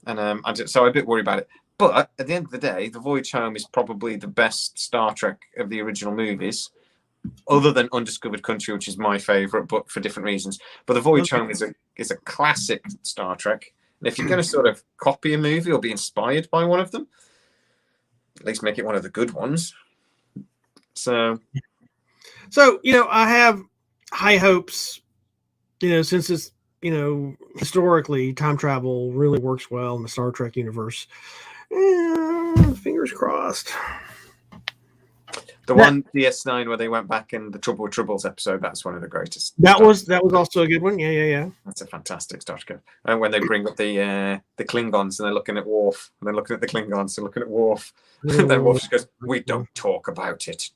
C: And I'm a bit worried about it. But at the end of the day, The Voyage Home is probably the best Star Trek of the original movies, other than Undiscovered Country, which is my favourite, but for different reasons. But The Voyage Home is a classic Star Trek. And if you're going to sort of copy a movie or be inspired by one of them, at least make it one of the good ones. So I have high hopes, since it's, historically time travel really works well in the Star Trek universe. Fingers crossed. The one DS9 where they went back in the Trouble with Troubles episode, that's one of the greatest.
B: That was also a good one. Yeah.
C: That's a fantastic Star Trek. And when they bring up the Klingons and they're looking at Worf, and they're looking at the Klingons, they're looking at Worf, and then Worf just goes, "We don't talk about it."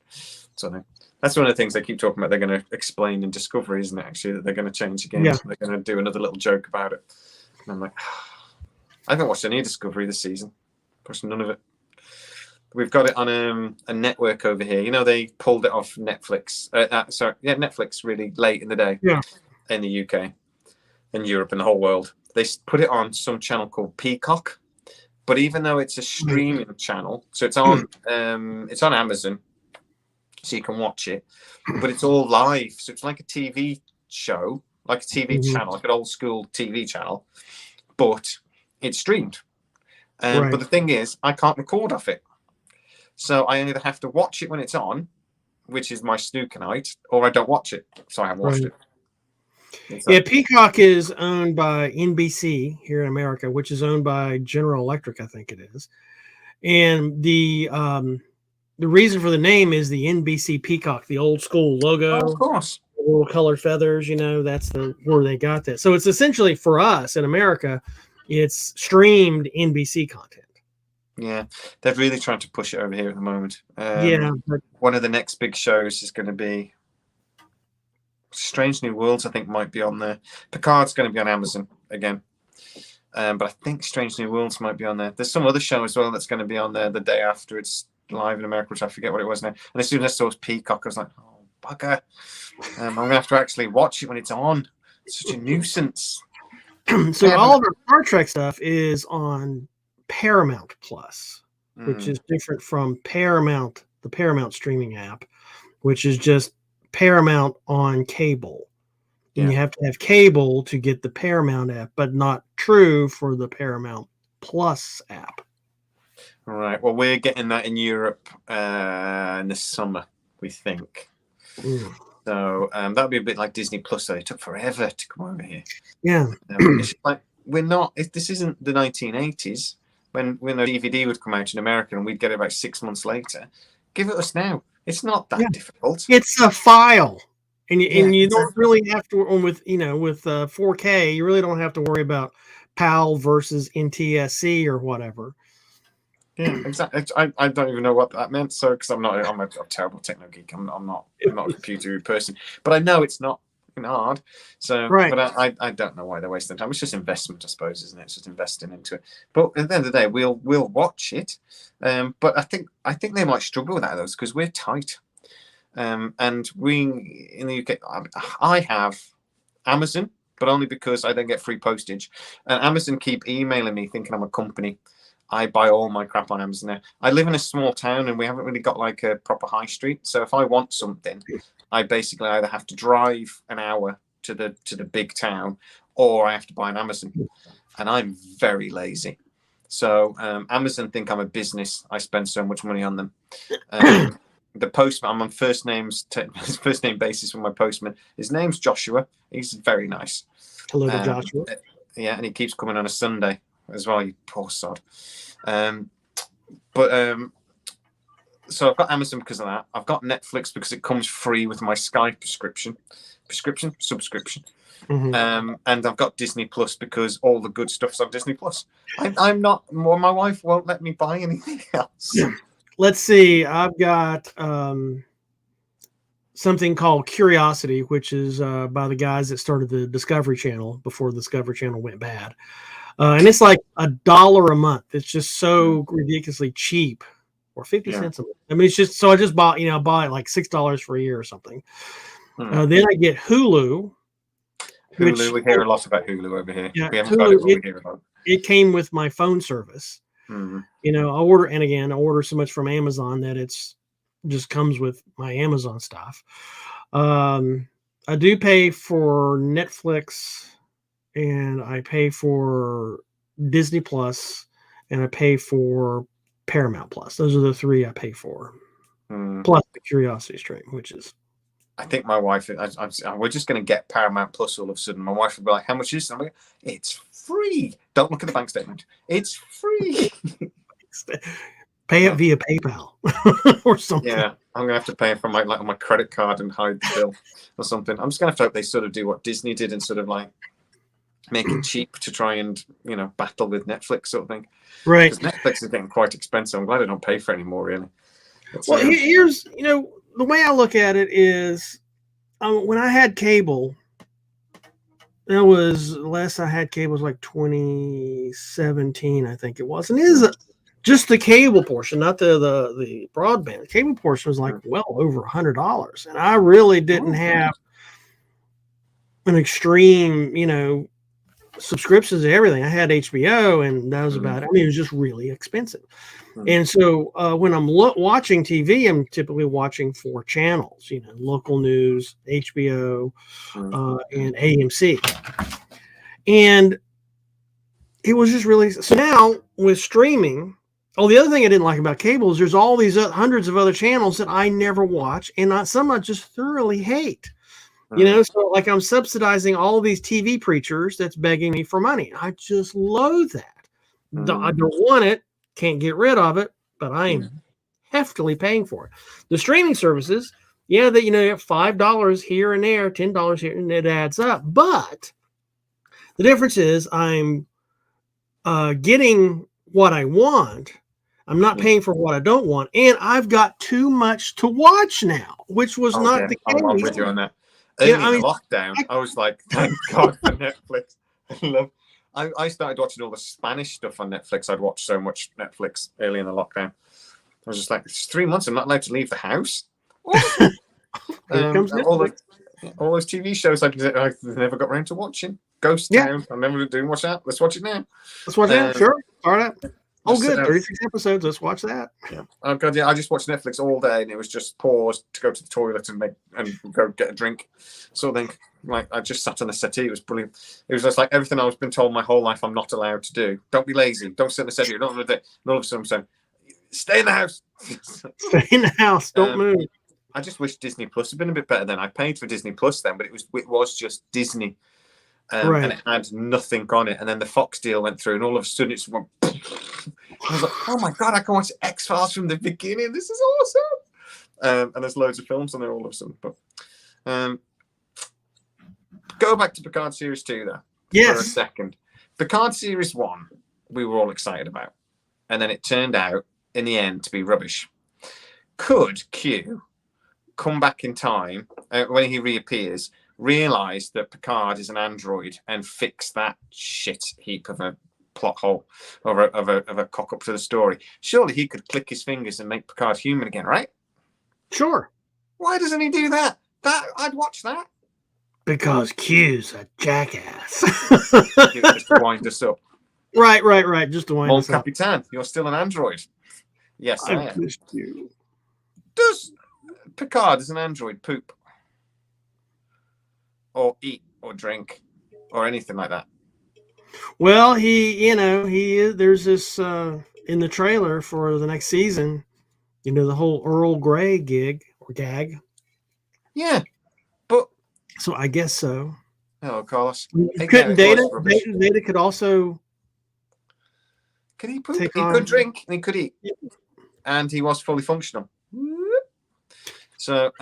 C: So that's one of the things they keep talking about. They're going to explain in Discovery, isn't it? Actually, that they're going to change again. Yeah. They're going to do another little joke about it. And I'm like, I haven't watched any Discovery this season. Watched none of it. We've got it on a network over here. They pulled it off Netflix. Netflix really late in the day.
B: Yeah. In
C: the UK, in Europe, and the whole world. They put it on some channel called Peacock. But even though it's a streaming channel, so it's on Amazon, so you can watch it, but it's all live. So it's like a TV show, like a TV channel, like an old school TV channel, but it's streamed. But the thing is, I can't record off it. So I either have to watch it when it's on, which is my snooker night, or I don't watch it. So I haven't watched it.
B: Peacock is owned by NBC here in America, which is owned by General Electric, I think it is. And the reason for the name is the NBC Peacock, the old school logo.
C: Oh, of course.
B: Little colored feathers, that's where they got that. So it's essentially for us in America, it's streamed NBC content.
C: Yeah, they're really trying to push it over here at the moment.
B: Yeah, but
C: one of the next big shows is going to be Strange New Worlds. I think might be on there. Picard's going to be on Amazon again, but I think Strange New Worlds might be on there. There's some other show as well that's going to be on there the day after it's live in America, which I forget what it was now. And as soon as I saw it was Peacock, I was like, oh bugger! I'm going to have to actually watch it when it's on. It's such a nuisance.
B: So all of our Star Trek stuff is on Paramount Plus, which is different from Paramount, the Paramount streaming app, which is just Paramount on cable. And you have to have cable to get the Paramount app, but not true for the Paramount Plus app.
C: Right. Well, we're getting that in Europe in the summer, we think. So that would be a bit like Disney Plus. Though it took forever to come over here.
B: Yeah.
C: It's like we're not. This isn't the 1980s when a DVD would come out in America and we'd get it about 6 months later. Give it us now. It's not that difficult.
B: It's a file, and you don't really have to with 4K. You really don't have to worry about PAL versus NTSC or whatever.
C: Yeah, exactly. I don't even know what that meant. So, because I'm a terrible techno geek. I'm not a computer person, but I know it's not hard. So, but I don't know why they're wasting time. It's just investment, I suppose, isn't it? It's just investing into it. But at the end of the day, we'll watch it. But I think they might struggle with that though, because we're tight. And we in the UK, I have Amazon, but only because I don't get free postage. And Amazon keep emailing me thinking I'm a company. I buy all my crap on Amazon now. I live in a small town and we haven't really got like a proper high street. So if I want something, I basically either have to drive an hour to the big town or I have to buy an Amazon. And I'm very lazy. So Amazon think I'm a business. I spend so much money on them. The postman, I'm on first name basis with my postman. His name's Joshua. He's very nice.
B: Hello to Joshua.
C: Yeah, and he keeps coming on a Sunday as well, you poor sod. So I've got Amazon because of that. I've got Netflix because it comes free with my Sky subscription. And I've got Disney Plus because all the good stuff's on Disney Plus. I'm not. Well, my wife won't let me buy anything else.
B: Let's see. I've got something called Curiosity, which is by the guys that started the Discovery Channel before the Discovery Channel went bad. And it's like $1 a month. It's just so ridiculously cheap, or 50 cents a month. I mean, it's just so I just bought, buy it like $6 for a year or something. Then I get Hulu.
C: We hear a lot about Hulu over here.
B: Yeah,
C: we haven't got it, but we hear about it.
B: It came with my phone service. I order so much from Amazon that it's just comes with my Amazon stuff. I do pay for Netflix, and I pay for Disney Plus, and I pay for Paramount Plus. Those are the three I pay for. Plus the Curiosity Stream, which is.
C: I think my wife, we're just going to get Paramount Plus all of a sudden. My wife will be like, how much is it? I'm like, it's free. Don't look at the bank statement. It's free.
B: Pay it via PayPal or something.
C: Yeah, I'm going to have to pay it from my credit card and hide the bill or something. I'm just going to have to hope they sort of do what Disney did and sort of like make it cheap to try and, battle with Netflix sort of thing.
B: Right.
C: Because Netflix is getting quite expensive. I'm glad I don't pay for it anymore, really.
B: Well, here's, the way I look at it is when I had cable, the last I had cable was like 2017, I think it was. And it is just the cable portion, not the broadband. The cable portion was like well over $100. And I really didn't have an extreme, subscriptions to everything. I had HBO, and that was about it. I mean, it was just really expensive. And so when I'm watching TV, I'm typically watching 4 channels, local news, HBO, and AMC. And it was just really, so now with streaming, the other thing I didn't like about cable is there's all these hundreds of other channels that I never watch, and some I just thoroughly hate. So like I'm subsidizing all of these TV preachers that's begging me for money. I just loathe that. I don't want it, can't get rid of it, but I am heftily paying for it. The streaming services, that $5 here and there, $10 here, and it adds up. But the difference is I'm getting what I want, I'm not paying for what I don't want, and I've got too much to watch now, which was not the case.
C: I'm with you on that. Early in the lockdown, I was like, thank God for Netflix. I started watching all the Spanish stuff on Netflix. I'd watched so much Netflix early in the lockdown. I was just like, it's 3 months. I'm not allowed to leave the house. All those TV shows I never got around to watching. Ghost Town. I'm never doing watch that. Let's watch it now.
B: Let's watch it. Sure. Start up. Oh, good. 36 episodes. Let's watch that.
C: Yeah. Oh God, yeah. I just watched Netflix all day, and it was just pause to go to the toilet and go get a drink. So then, like, I just sat on the settee. It was brilliant. It was just like everything I've been told my whole life I'm not allowed to do. Don't be lazy. Don't sit on the settee. Don't do it. None of a sudden I'm saying, stay in the house.
B: Stay in the house. Don't move.
C: I just wish Disney Plus had been a bit better then. I paid for Disney Plus then, but it was just Disney. And it had nothing on it. And then the Fox deal went through, and all of a sudden it's went. I was like, oh my God, I can watch X-Files from the beginning. This is awesome. And there's loads of films on there all of a sudden. But go back to Picard Series 2, though, for a second. Picard Series 1, we were all excited about. And then it turned out, in the end, to be rubbish. Could Q come back in time when he reappears, realize that Picard is an android, and fix that shit heap of a plot hole of a cock up to the story? Surely he could click his fingers and make Picard human again, right?
B: Sure.
C: Why doesn't he do that? I'd watch that.
B: Because Q's a jackass.
C: Just to wind us up.
B: Right. Just to wind us up.
C: Capitan, you're still an android. Yes, I am.
B: Missed you.
C: Does Picard as an android poop? Or eat or drink or anything like that?
B: Well, there's this in the trailer for the next season, the whole Earl Grey gag.
C: Yeah, but
B: so I guess so.
C: Hello, Carlos.
B: Couldn't Data could also.
C: Could he poop? He could drink and he could eat, and he was fully functional. So,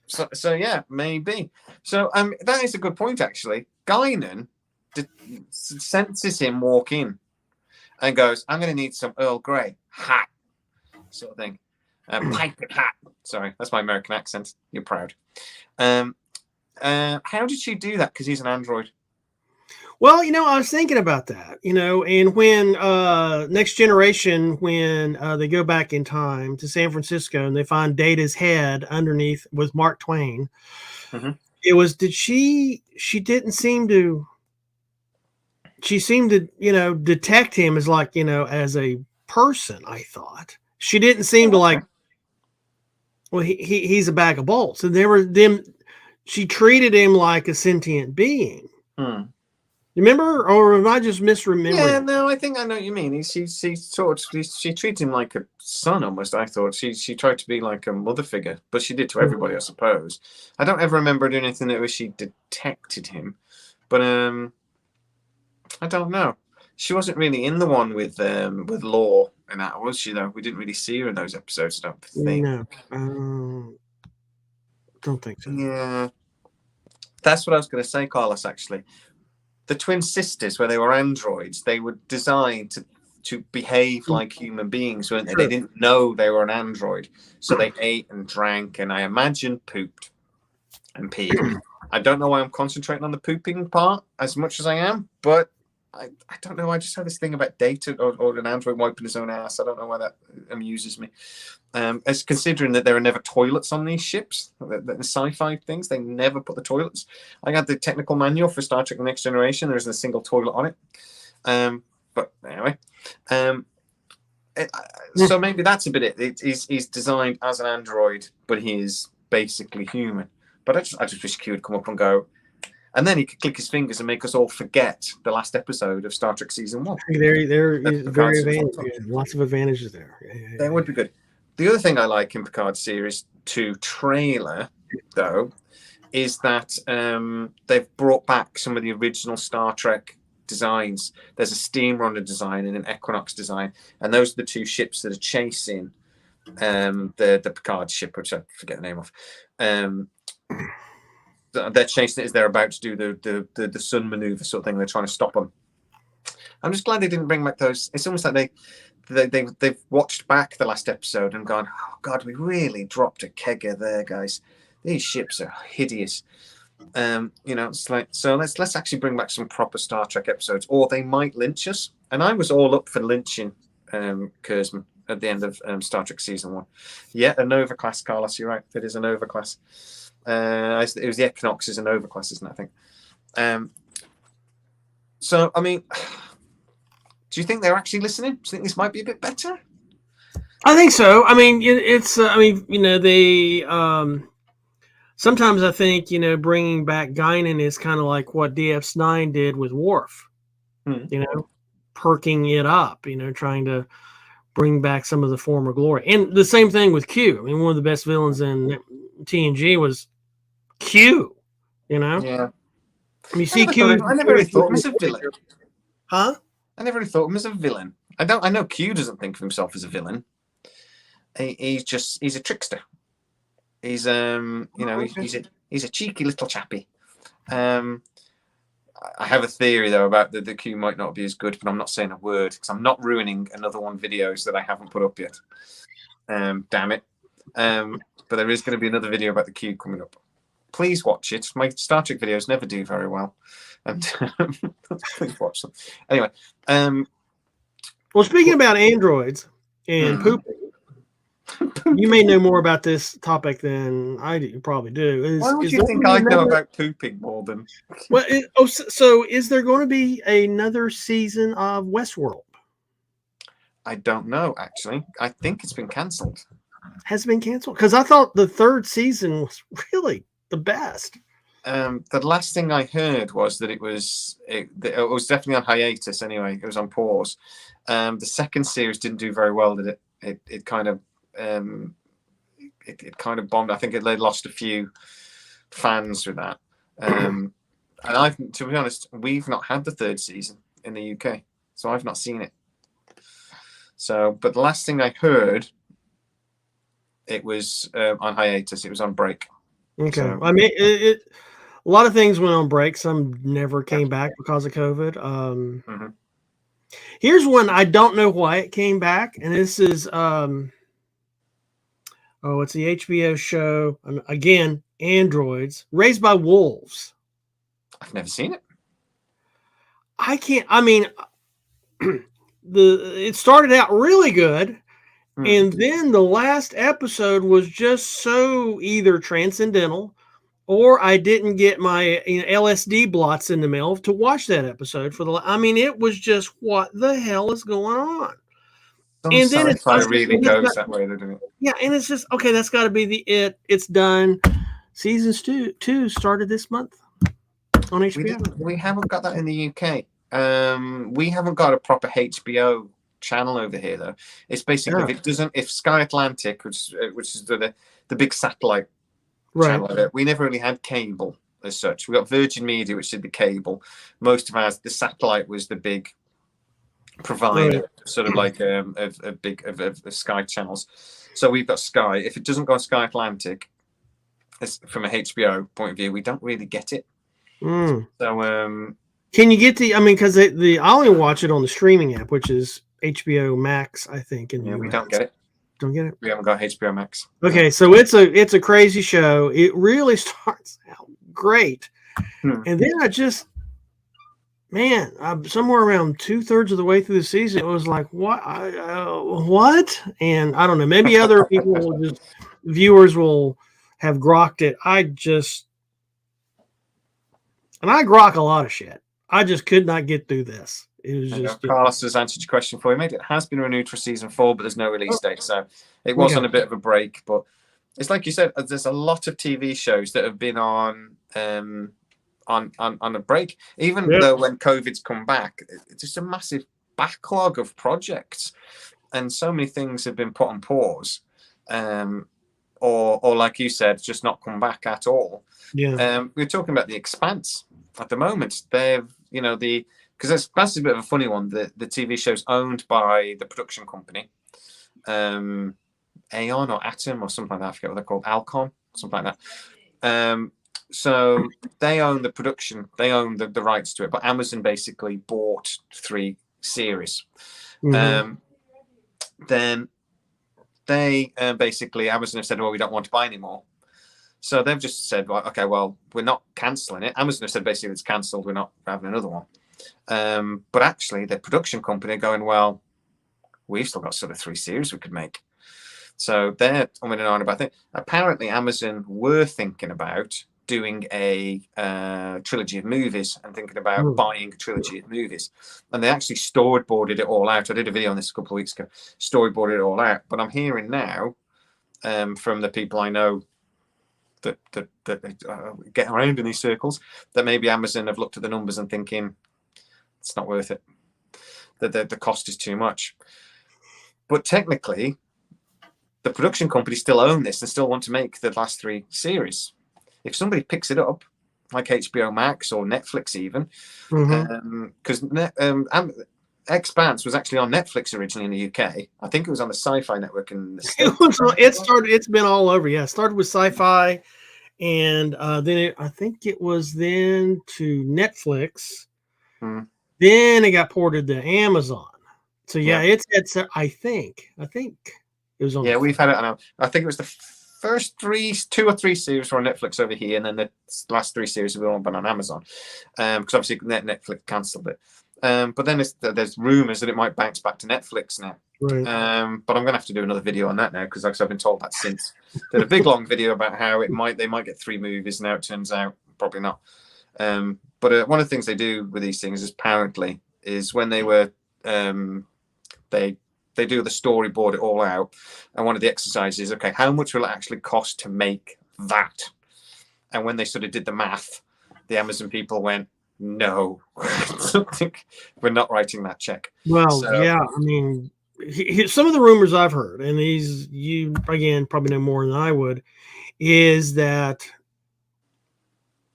C: So yeah, maybe. So that is a good point actually. Guinan senses him walk in and goes, "I'm going to need some Earl Grey hat," sort of thing. Piping hat. Sorry, that's my American accent. You're proud. How did she do that? Because he's an android.
B: Well, I was thinking about that, and when Next Generation, when they go back in time to San Francisco and they find Data's head underneath with Mark Twain, it was, she seemed to detect him as like, as a person, I thought. She didn't seem to like, well, he's a bag of bolts. And she treated him like a sentient being. Remember, or am I just misremembering?
C: Yeah, no, I think I know what you mean. She treated him like a son almost. I thought she tried to be like a mother figure, but she did to everybody, I suppose. I don't ever remember doing anything that was she detected him, but I don't know. She wasn't really in the one with Law and that, was she? Though we didn't really see her in those episodes. I don't think.
B: No, don't think so.
C: Yeah, that's what I was going to say, Carlos. Actually. The twin sisters, where they were androids, they were designed to behave like human beings, weren't they? They didn't know they were an android. So they ate and drank, and I imagine pooped and peed. I don't know why I'm concentrating on the pooping part as much as I am, but I don't know. I just have this thing about Data or an android wiping his own ass. I don't know why that amuses me. As considering that there are never toilets on these ships, the sci-fi things, they never put the toilets. I got the technical manual for Star Trek: The Next Generation. There isn't a single toilet on it. But anyway, so maybe that's a bit it. He's designed as an android, but he is basically human. But I just wish Q would come up and go. And then he could click his fingers and make us all forget the last episode of Star Trek Season 1.
B: There is very advantages. Lots of advantages there. Yeah.
C: That would be good. The other thing I like in Picard Series 2 trailer, though, is that they've brought back some of the original Star Trek designs. There's a Steamrunner design and an Equinox design, and those are the two ships that are chasing the Picard ship, which I forget the name of. They're chasing it as they're about to do the sun maneuver sort of thing. They're trying to stop them. I'm just glad they didn't bring back those. It's almost like they've watched back the last episode and gone, oh God, we really dropped a kegger there, guys. These ships are hideous. It's like, so let's actually bring back some proper Star Trek episodes, or they might lynch us. And I was all up for lynching Kurzman at the end of Star Trek season 1. Yeah, a Nova class, Carlos. You're right. It is a Nova class. It was the Equinox is a Nova class, isn't it? I think. So, I mean, do you think they're actually listening? Do you think this might be a bit better?
B: I think so. I mean, they. Sometimes I think, bringing back Guinan is kind of like what DX9 did with Worf. Perking it up. Trying to bring back some of the former glory. And the same thing with Q. I mean, one of the best villains in TNG was Q.
C: Yeah.
B: You see Q.
C: I never really thought of him as a villain.
B: Huh?
C: I never really thought of him as a villain. I know Q doesn't think of himself as a villain. He's a trickster. He's he's a cheeky little chappy. I have a theory though about the Q might not be as good, but I'm not saying a word because I'm not ruining another one videos that I haven't put up yet. Damn it. But there is going to be another video about the Q coming up. Please watch it. My Star Trek videos never do very well. And please watch them. Anyway.
B: Well, speaking about androids and pooping, you may know more about this topic than I do. You probably do.
C: Why would you think I know about pooping more than?
B: Well, so is there going to be another season of Westworld?
C: I don't know, actually. I think it's been cancelled.
B: Has it been cancelled? Because I thought the 3rd season was really the best.
C: The last thing I heard was that it was definitely on hiatus anyway. It was on pause. The 2nd series didn't do very well, did it? It kind of it kind of bombed. I think they lost a few fans with that. And to be honest, we've not had the 3rd season in the UK, so I've not seen it. So, but the last thing I heard, it was on hiatus. It was on break.
B: Okay.
C: So,
B: I mean, a lot of things went on break. Some never came back because of COVID. Here's one I don't know why it came back, and this is it's the HBO show again. Androids Raised by Wolves.
C: I've never seen it.
B: I can't. I mean, it started out really good. And then the last episode was just so either transcendental or I didn't get my LSD blots in the mail to watch that episode it was just, what the hell is going on? And then
C: it really goes that way, doesn't it?
B: Yeah, and it's just, okay, that's got to be it's done. Seasons 2 started this month on HBO.
C: We haven't got that in the UK. We haven't got a proper HBO channel over here though. It's basically if Sky Atlantic, which is the big satellite channel of it, we never really had cable as such. We got Virgin Media, which did the cable. Most of ours, the satellite was the big provider, sort of like of Sky channels. So we've got Sky. If it doesn't go on Sky Atlantic, from a HBO point of view, we don't really get it. So
B: can you get because I only watch it on the streaming app, which is HBO Max, I think.
C: We don't get it.
B: Don't get it.
C: We haven't got HBO Max.
B: Okay, so it's a crazy show. It really starts out great, and then I'm somewhere around 2/3 of the way through the season, it was like, what? What? And I don't know. Maybe other people viewers will have grokked it. I grok a lot of shit. I just could not get through this. It was just.
C: Carlos has answered your question for you, mate. It has been renewed for season 4, but there's no release date, so it was on a bit of a break. But it's like you said, there's a lot of TV shows that have been on a break. Even though when COVID's come back, it's just a massive backlog of projects, and so many things have been put on pause, or like you said, just not come back at all. We're talking about the Expanse at the moment. They've because Expanse is a bit of a funny one. The TV show's owned by the production company, Aeon or Atom or something like that. I forget what they're called, Alcon, something like that. So they own the production, they own the rights to it, but Amazon basically bought 3 series.
B: Mm-hmm.
C: Then they basically, Amazon have said, well, we don't want to buy anymore. So they've just said, well, okay, well, we're not cancelling it. Amazon have said basically it's cancelled, we're not having another one. But actually, the production company are going, well, we've still got sort of 3 series we could make. So they're umming and ahhing about it. Apparently, Amazon were thinking about doing a trilogy of movies and thinking about buying a trilogy of movies. And they actually storyboarded it all out. I did a video on this a couple of weeks ago, storyboarded it all out. But I'm hearing now from the people I know that get around in these circles that maybe Amazon have looked at the numbers and thinking it's not worth it. That the cost is too much. But technically, the production company still own this and still want to make the last 3 series. If somebody picks it up, like HBO Max or Netflix even, because Expanse was actually on Netflix originally in the UK. I think it was on the Sci-Fi network in the States.
B: It's been all over. Yeah, it started with Sci-Fi, and then I think it was then to Netflix. Then it got ported to Amazon. So yeah, it's I think it was on.
C: Yeah, we've had it. I think it was the first 2 or 3 series were on Netflix over here, and then the last 3 series have all been on Amazon, because obviously Netflix cancelled it. But then there's rumours that it might bounce back to Netflix now.
B: Right.
C: But I'm going to have to do another video on that now, because I've been told that since. Did a big long video about how they might get 3 movies. Now it turns out probably not. But one of the things they do with these things is apparently is when they were they do the storyboard it all out, and one of the exercises is, okay, how much will it actually cost to make that? And when they sort of did the math, the Amazon people went, no, we're not writing that check.
B: Well, yeah, I mean, some of the rumors I've heard, and these you again probably know more than I would, is that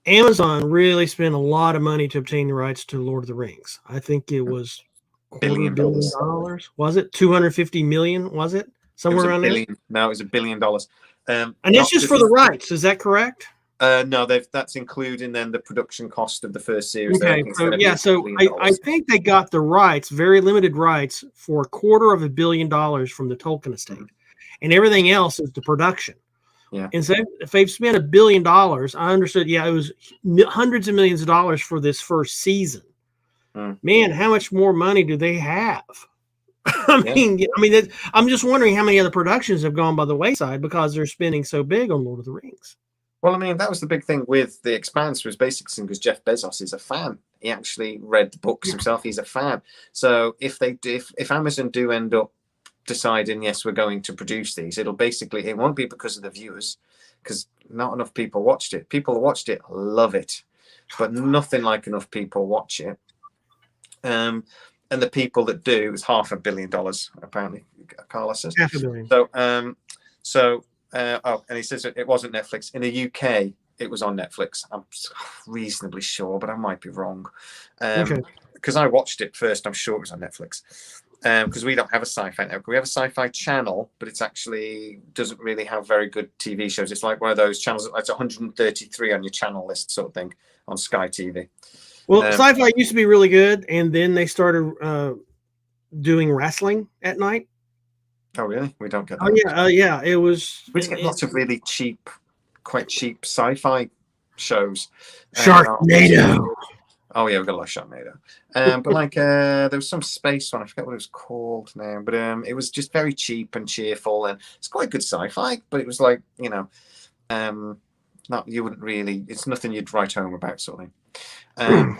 B: Amazon really spent a lot of money to obtain the rights to Lord of the Rings. I think it was $250 million. Was it 250 million? Was it somewhere around there?
C: No, it was $1 billion.
B: And it's just for the rights. Is that correct?
C: No, that's including then the production cost of the first series.
B: Okay, so I think they got the rights, very limited rights, for $250 million from the Tolkien estate, and everything else is the production.
C: Yeah.
B: And so if they've spent $1 billion, I understood. Yeah, it was hundreds of millions of dollars for this first season. Man, how much more money do they have? I mean, I'm just wondering how many other productions have gone by the wayside because they're spending so big on Lord of the Rings.
C: Well, I mean, that was the big thing with The Expanse was basically because Jeff Bezos is a fan. He actually read the books himself. He's a fan. So if Amazon do end up deciding, yes, we're going to produce these, it won't be because of the viewers, because not enough people watched it. People who watched it love it, but nothing like enough people watch it. And the people that do, it's $500 million, apparently, Carla says.
B: $500 million.
C: And he says it wasn't Netflix. In the UK, it was on Netflix. I'm reasonably sure, but I might be wrong. Because I watched it first, I'm sure it was on Netflix. Because we don't have a sci-fi network. We have a sci-fi channel, but it's actually doesn't really have very good TV shows. It's like one of those channels that's 133 on your channel list sort of thing on Sky TV.
B: Well, sci-fi used to be really good, and then they started doing wrestling at night.
C: Oh, really? We don't get that.
B: Oh, yeah. It was.
C: We just get lots of really cheap, quite cheap sci-fi shows.
B: Sharknado.
C: Oh, yeah, we've got a lot of Sharknado. But like, there was some space one. I forget what it was called now. But it was just very cheap and cheerful, and it's quite good sci-fi. But it was like, not you wouldn't really. It's nothing you'd write home about, sort of thing.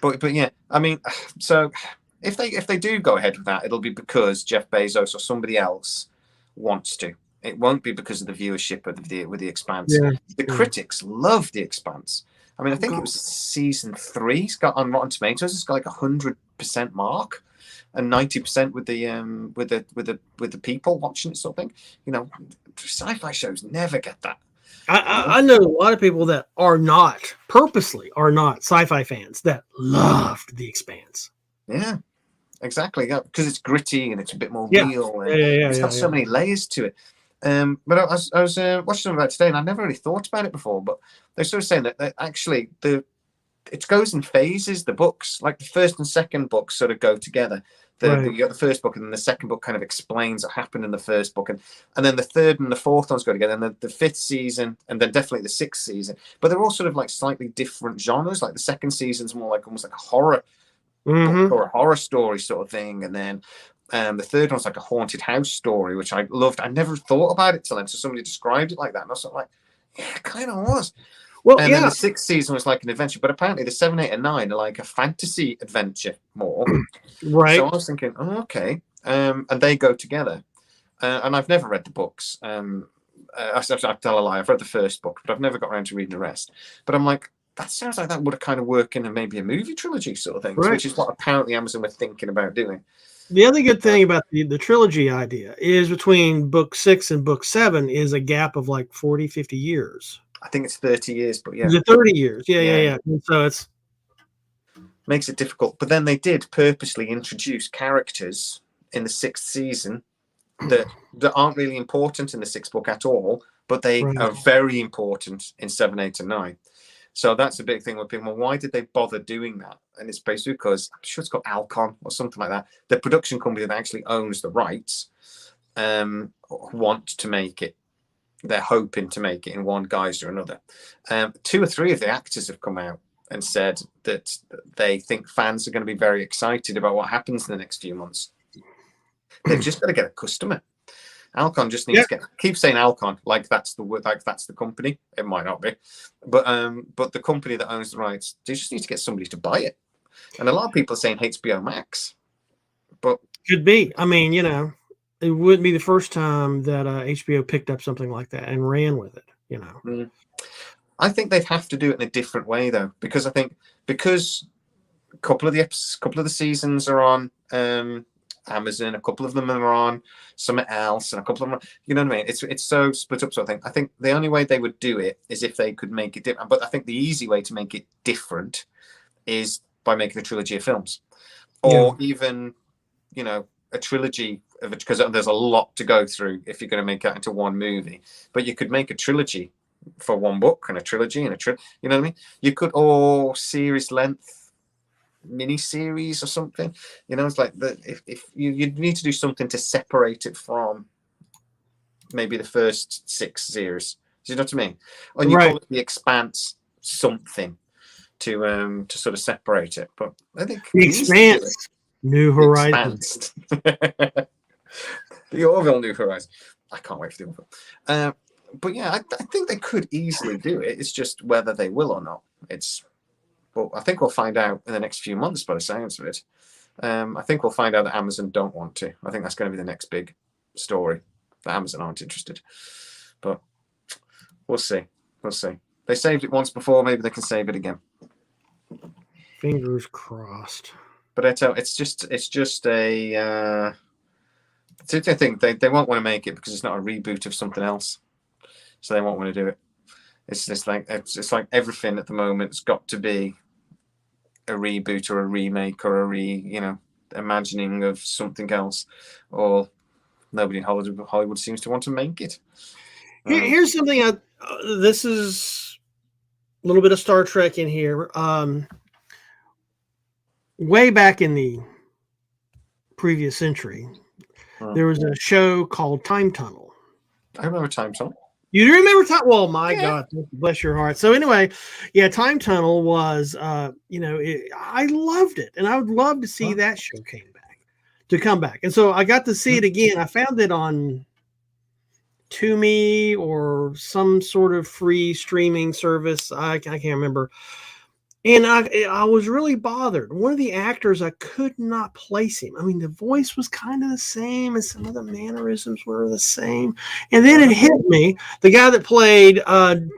C: But yeah, I mean, so. If they do go ahead with that, it'll be because Jeff Bezos or somebody else wants to. It won't be because of the viewership with the Expanse. Yeah. The critics love the Expanse. I mean, I think it was season 3. It's got on Rotten Tomatoes. It's got like 100% mark, and 90% with the people watching it, sort of thing. Sci-fi shows never get that.
B: I know a lot of people that purposely are not sci-fi fans that loved the Expanse.
C: Yeah. Exactly, because it's gritty and it's a bit more real. And it's got so many layers to it. But I was watching something about it today, and I never really thought about it before. But they're sort of saying that actually it goes in phases. The books, like the first and second books, sort of go together. You got the first book, and then the second book kind of explains what happened in the first book, and then the third and the fourth ones go together, and the fifth season, and then definitely the sixth season. But they're all sort of like slightly different genres. Like the second season's more like almost like a horror book or a horror story sort of thing, and then the third one's like a haunted house story, which I loved. I never thought about it till then, so somebody described it like that, and I was sort of like, yeah, it kind of was. Well, and then the sixth season was like an adventure, but apparently the 7, 8, and 9 are like a fantasy adventure more.
B: Right.
C: So I was thinking, oh, okay. And they go together. And I've never read the books. I tell a lie. I've read the first book, but I've never got around to reading the rest. But I'm like, that sounds like that would have kind of worked in maybe a movie trilogy sort of thing, which is what apparently Amazon were thinking about doing.
B: The other good thing about the trilogy idea is between book 6 and book 7 is a gap of like 40, 50 years.
C: I think it's 30 years, but yeah.
B: Is it 30 years? Yeah. And so it's
C: makes it difficult. But then they did purposely introduce characters in the 6th season that aren't really important in the 6th book at all, but they are very important in 7, 8, and 9. So that's a big thing with people. Well, why did they bother doing that? And it's basically because I'm sure it's got Alcon or something like that. The production company that actually owns the rights want to make it. They're hoping to make it in one guise or another. 2 or 3 of the actors have come out and said that they think fans are going to be very excited about what happens in the next few months. They've just got to get a customer. Alcon just needs to keep saying Alcon like that's the company. It might not be, but the company that owns the rights, they just need to get somebody to buy it. And a lot of people are saying HBO Max, but
B: could be. I mean, it wouldn't be the first time that HBO picked up something like that and ran with it.
C: I think they'd have to do it in a different way though, because I think because a couple of the seasons are on Amazon, a couple of them are on somewhere else, and a couple of them are, you know what I mean? It's so split up. So I think the only way they would do it is if they could make it different. But I think the easy way to make it different is by making a trilogy of films, or even a trilogy of it, because there's a lot to go through if you're going to make that into one movie. But you could make a trilogy for one book and a trilogy and you know what I mean? You could, or series length mini series or something. It's like if you need to do something to separate it from maybe the first 6 series. Do you know what I mean? And you call it the Expanse something to sort of separate it. But I think
B: the Expanse. New Horizons.
C: The Orville New Horizons. I can't wait for the Orville. But yeah, I think they could easily do it. It's just whether they will or not. But I think we'll find out in the next few months by the sounds of it. I think we'll find out that Amazon don't want to. I think that's going to be the next big story, that Amazon aren't interested. But we'll see. We'll see. They saved it once before. Maybe they can save it again.
B: Fingers crossed.
C: But it's just a thing. They won't want to make it because it's not a reboot of something else, so they won't want to do it. It's just like it's like everything at the moment has got to be a reboot or a remake or a imagining of something else, or nobody in Hollywood seems to want to make it.
B: Here's something. This is a little bit of Star Trek in here. Way back in the previous century, there was a show called Time Tunnel.
C: I remember Time Tunnel.
B: You remember Time? Well, my God, bless your heart. So anyway, Time Tunnel was, I loved it, and I would love to see that show come back. And so I got to see it again. I found it on Tubi or some sort of free streaming service. I can't remember. And I was really bothered. One of the actors, I could not place him. I mean, the voice was kind of the same, and some of the mannerisms were the same. And then it hit me. The guy that played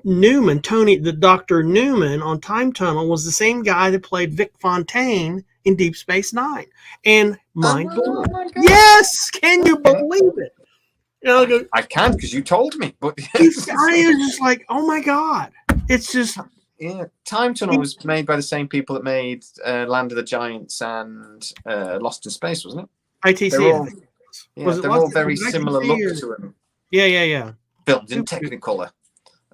B: Newman, the Dr. Newman on Time Tunnel, was the same guy that played Vic Fontaine in Deep Space Nine. And mind blowing. Yes! Can you believe it?
C: I can, because you told me. But
B: I was just like, oh my God. It's just...
C: Yeah, Time Tunnel was made by the same people that made Land of the Giants and Lost in Space, wasn't it?
B: ITC.
C: They're all very similar look to them.
B: Yeah.
C: Filmed in Technicolor.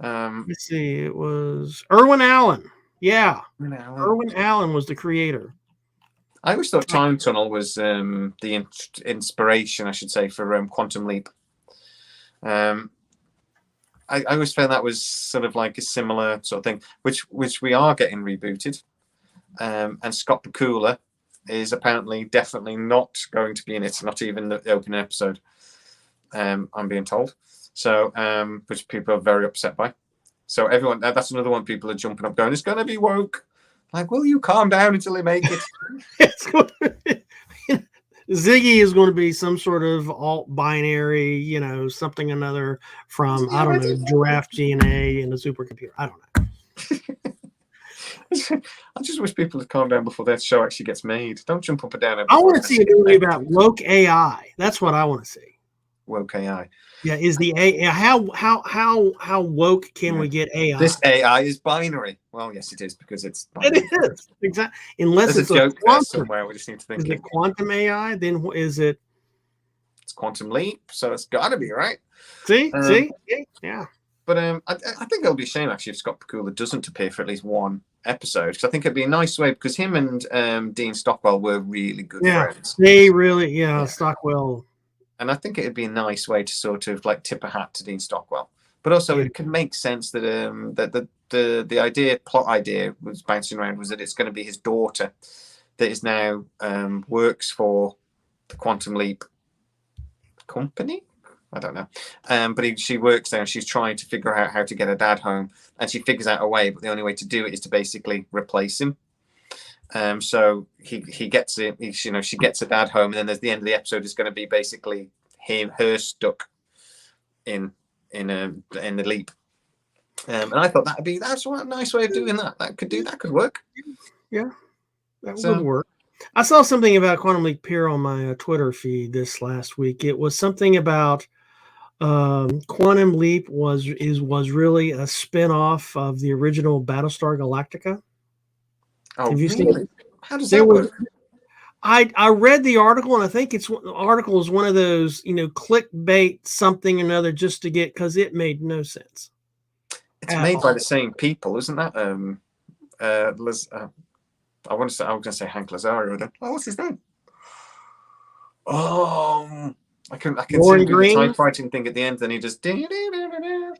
B: Let's see. It was Irwin Allen. Yeah. Irwin Allen was the creator.
C: I always thought Time Tunnel was the inspiration, I should say, for Quantum Leap. I always found that was sort of like a similar sort of thing, which we are getting rebooted. And Scott Bakula is apparently definitely not going to be in it, not even the opening episode. I'm being told. So, which people are very upset by. So everyone, that's another one people are jumping up going, it's going to be woke. Like, will you calm down until they make it?
B: Ziggy is going to be some sort of alt-binary, something another from, I don't know, giraffe DNA and a supercomputer. I don't know.
C: I just wish people would calm down before that show actually gets made. Don't jump up and down.
B: I want to see a movie about woke AI. That's what I want to see.
C: Woke AI.
B: Yeah, is the AI how woke can we get AI?
C: This AI is binary. Well, yes, it is because it's binary.
B: It is exactly. Unless
C: There's
B: it's
C: a joke
B: quantum,
C: there somewhere. We just need to think.
B: Is it quantum AI? Then is it?
C: It's Quantum Leap, so it's got to be right.
B: See, yeah.
C: But I think it'll be a shame actually if Scott Bakula doesn't appear for at least one episode, because I think it'd be a nice way, because him and Dean Stockwell were really good friends.
B: They really, Stockwell.
C: And I think it'd be a nice way to sort of like tip a hat to Dean Stockwell. But also it could make sense that the plot idea was bouncing around was that it's going to be his daughter that is now works for the Quantum Leap company. I don't know. But she works there and she's trying to figure out how to get her dad home. And she figures out a way, but the only way to do it is to basically replace him. So he gets it. She gets her dad home, and then there's the end of the episode is going to be basically her stuck in the leap. And I thought that's a nice way of doing that. That could work.
B: Yeah, that would work. I saw something about Quantum Leap appear on my Twitter feed this last week. It was something about Quantum Leap was really a spin-off of the original Battlestar Galactica.
C: Oh,
B: have you
C: really?
B: seen it?
C: How does that work?
B: I read the article, and I think the article is one of those, clickbait something or another just to get, because it made no sense.
C: It's made by the same people, isn't that? I was going to say Hank Lazario. Oh, what's his name? I can see him do the typewriting thing at the end, then he just. No,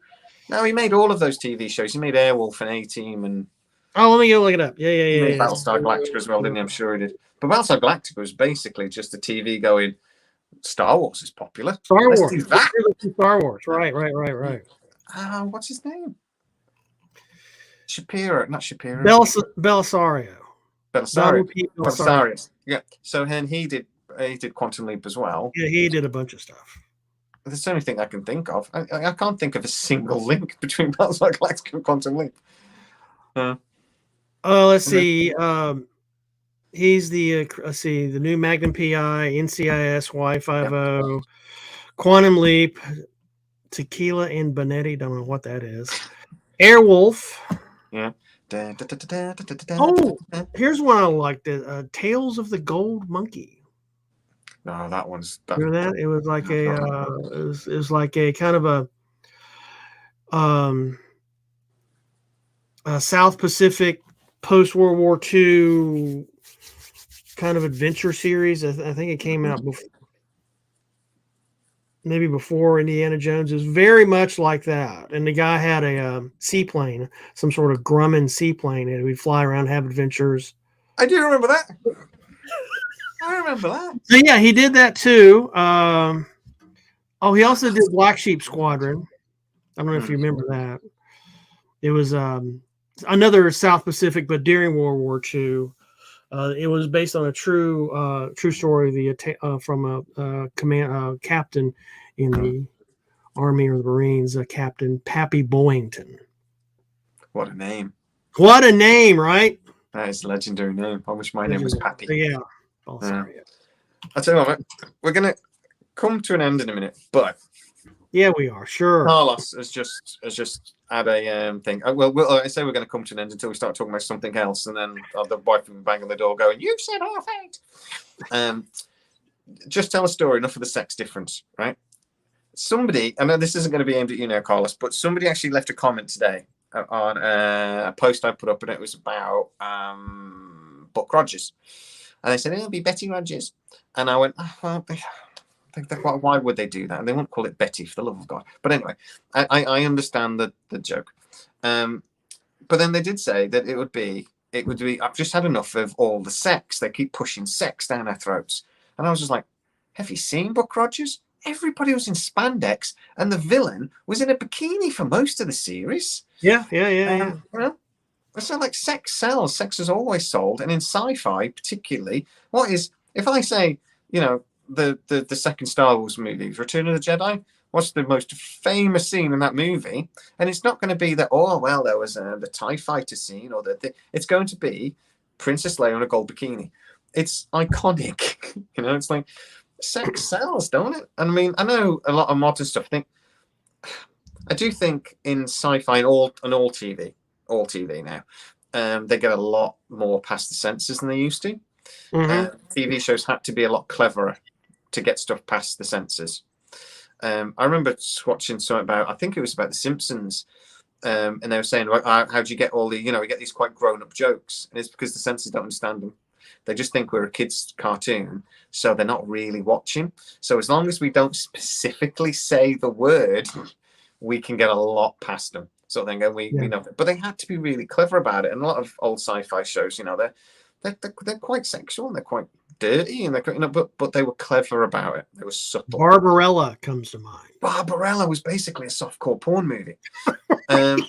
C: he made all of those TV shows. He made Airwolf and A-Team and.
B: Oh, let me go look it up. Yeah.
C: He made Battlestar Galactica as well, didn't he? I'm sure he did. But Battlestar Galactica was basically just the TV going, Star Wars is popular.
B: Let's
C: do that.
B: Star Wars. Right.
C: What's his name? Not Shapiro.
B: Belisario.
C: Yeah. So then he did Quantum Leap as well.
B: Yeah, he did a bunch of stuff.
C: That's the only thing I can think of. I can't think of a single link between Battlestar Galactica and Quantum Leap.
B: Let's see. He's the new Magnum PI, NCIS Y50, Quantum Leap, Tequila and Bonetti. Don't know what that is. Airwolf.
C: Yeah.
B: Oh, here's one I liked. Tales of the Gold Monkey.
C: No, that one's.
B: Remember that? It was like it was like a kind of a South Pacific post World War II kind of adventure series. I think it came out maybe before Indiana Jones. It was very much like that. And the guy had a seaplane, some sort of Grumman seaplane, and we'd fly around, have adventures.
C: I do remember that. I remember that.
B: So yeah, he did that too. He also did Black Sheep Squadron. I don't know if you remember that. It was another South Pacific, but during World War II. It was based on a true story from a captain in the Army or the Marines, Captain Pappy Boyington.
C: What a name!
B: What a name, right?
C: That is a legendary name. I wish my name was Pappy.
B: Yeah. Oh, sorry.
C: I'll tell you what, we're going to come to an end in a minute, but
B: yeah, we are sure.
C: Carlos has just had a thing. I say we're going to come to an end until we start talking about something else, and then the wife will bang on the door going, "You've said half eight." Just tell a story. Enough of the sex difference, right? somebody, I know this isn't going to be aimed at you now, Carlos, but somebody actually left a comment today on a post I put up, and it was about Buck Rogers. And they said, it'll be Betty Rogers. And I went, oh, well, why would they do that? And they won't call it Betty, for the love of God. But anyway, I understand the joke. But then they did say that it would be, I've just had enough of all the sex. They keep pushing sex down our throats. And I was just like, have you seen Buck Rogers? Everybody was in spandex, and the villain was in a bikini for most of the series.
B: Yeah.
C: Well, it's not like sex sells. Sex has always sold, and in sci-fi, particularly, if I say, the second Star Wars movie, Return of the Jedi, what's the most famous scene in that movie? And it's not going to be that, oh well, there was the TIE fighter scene, or it's going to be Princess Leia in a gold bikini. It's iconic. It's like, sex sells, don't it? And I mean, I know a lot of modern stuff. I do think in sci-fi and all TV now, they get a lot more past the censors than they used to.
B: Mm-hmm.
C: TV shows had to be a lot cleverer to get stuff past the censors. I remember watching something about, I think it was about The Simpsons, and they were saying, how do you get all the, we get these quite grown-up jokes, and it's because the censors don't understand them. They just think we're a kid's cartoon, so they're not really watching. So as long as we don't specifically say the word, we can get a lot past them. So then we know. But they had to be really clever about it. And a lot of old sci-fi shows, they're quite sexual and they're quite dirty, and they're but they were clever about it. They were subtle.
B: Barbarella comes to mind.
C: Barbarella was basically a softcore porn movie.
B: Right.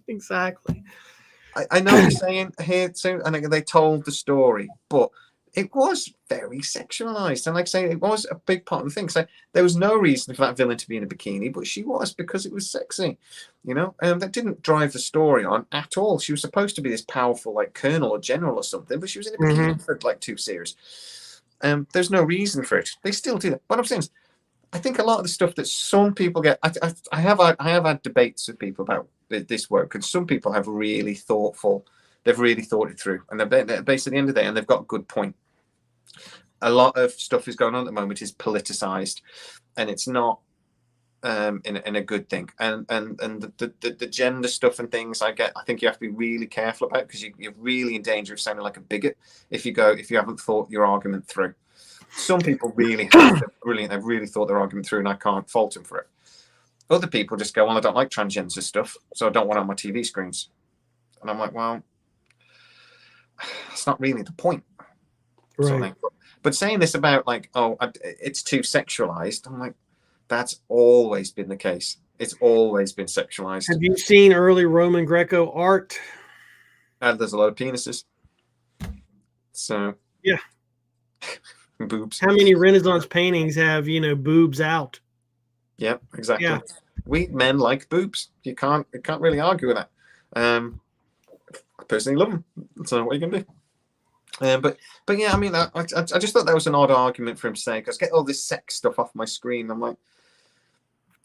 B: Exactly.
C: I know you're saying here too, and they told the story, but it was very sexualized. And like I say, it was a big part of the thing. So there was no reason for that villain to be in a bikini, but she was, because it was sexy, that didn't drive the story on at all. She was supposed to be this powerful, like, colonel or general or something, but she was in a bikini for like 2 series. There's no reason for it. They still do that. What I'm saying is, I think a lot of the stuff that some people get, I have had debates with people about this work, and some people have really they've really thought it through, and they're based at the end of the day, and they've got a good point. A lot of stuff is going on at the moment is politicized, and it's not in a good thing. And the gender stuff and things, I think you have to be really careful about, because you're really in danger of sounding like a bigot if you haven't thought your argument through. Some people really have. They've really thought their argument through, and I can't fault them for it. Other people just go, well, I don't like transgender stuff, so I don't want it on my TV screens. And I'm like, well, that's not really the point.
B: Right.
C: But saying this about, like, it's too sexualized, I'm like, that's always been the case. It's always been sexualized.
B: Have you seen early Roman Greco art?
C: There's a lot of penises. So
B: yeah.
C: Boobs.
B: How many Renaissance paintings have, boobs out?
C: Yep, exactly.
B: Yeah.
C: We men like boobs. You can't really argue with that. I personally love them. So what are you gonna do? But yeah, I mean, I just thought that was an odd argument for him to say, because get all this sex stuff off my screen. I'm like,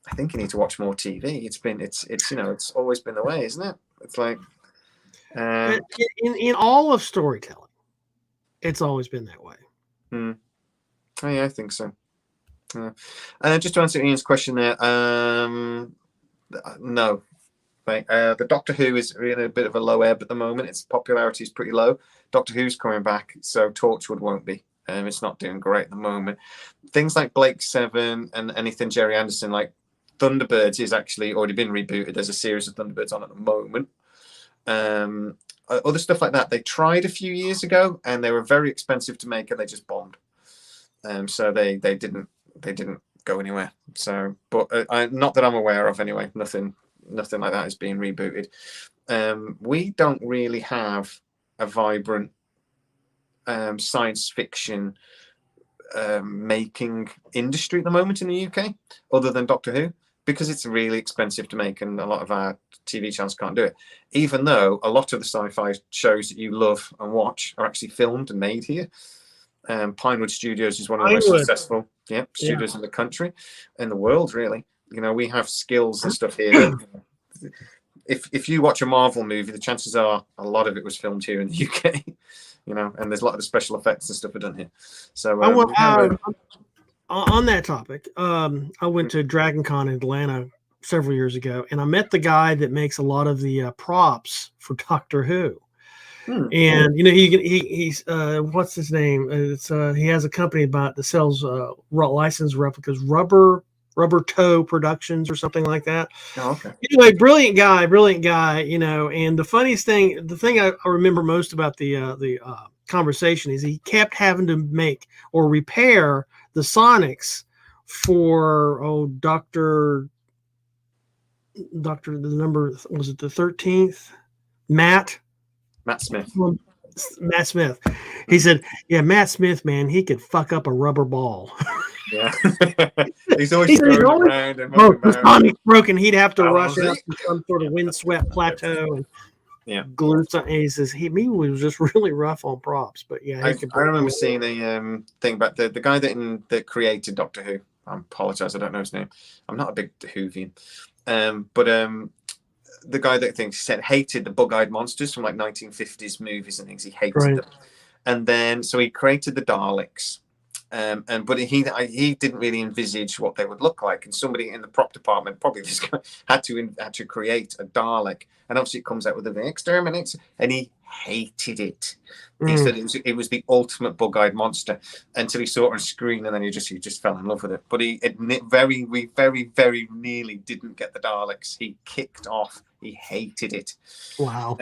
C: I think you need to watch more TV. It's always been the way, isn't it? It's like
B: in all of storytelling, it's always been that way.
C: Oh, yeah, I think so. Just to answer Ian's question there, no. The Doctor Who is in a bit of a low ebb at the moment. Its popularity is pretty low. Doctor Who's coming back, so Torchwood won't be. It's not doing great at the moment. Things like Blake 7 and anything Jerry Anderson, like Thunderbirds, is actually already been rebooted. There's a series of Thunderbirds on at the moment. Other stuff like that, they tried a few years ago, and they were very expensive to make, and they just bombed. So they didn't go anywhere. So, but not that I'm aware of anyway. Nothing like that is being rebooted. We don't really have a vibrant science fiction making industry at the moment in the UK, other than Doctor Who, because it's really expensive to make, and a lot of our TV channels can't do it. Even though a lot of the sci-fi shows that you love and watch are actually filmed and made here. Pinewood Studios is one of the most successful studios in the country, in the world, really. We have skills and stuff here. If you watch a Marvel movie, the chances are a lot of it was filmed here in the UK. And there's a lot of the special effects and stuff are done here. So
B: on that topic, I went to Dragon Con in Atlanta several years ago, and I met the guy that makes a lot of the props for Doctor Who. And he's what's his name? It's he has a company that sells licensed replicas, Rubber Toe Productions or something like that.
C: Oh, okay.
B: Anyway, brilliant guy. And the funniest thing, the thing I remember most about the conversation is he kept having to make or repair the Sonics for Doctor the number, was it the 13th? Matt Smith. He said, "Yeah, Matt Smith, man, he could fuck up a rubber ball."
C: Yeah, he's always throwing around and
B: the Sonic's broken. He'd have to rush out to some sort of windswept plateau and glue something. And he says he was just really rough on props, but yeah,
C: I remember seeing a thing about the guy that created Doctor Who. I apologize, I don't know his name. I'm not a big Whovian, but the guy that hated the bug-eyed monsters from like 1950s movies and things. He hated them, and then so he created the Daleks. But he didn't really envisage what they would look like, and somebody in the prop department, probably this guy, had to create a Dalek, and obviously it comes out with the exterminator, and he hated it. He said it was the ultimate bug-eyed monster until he saw it on screen, and then he just fell in love with it. But we very, very nearly didn't get the Daleks. He kicked off. He hated it. Wow.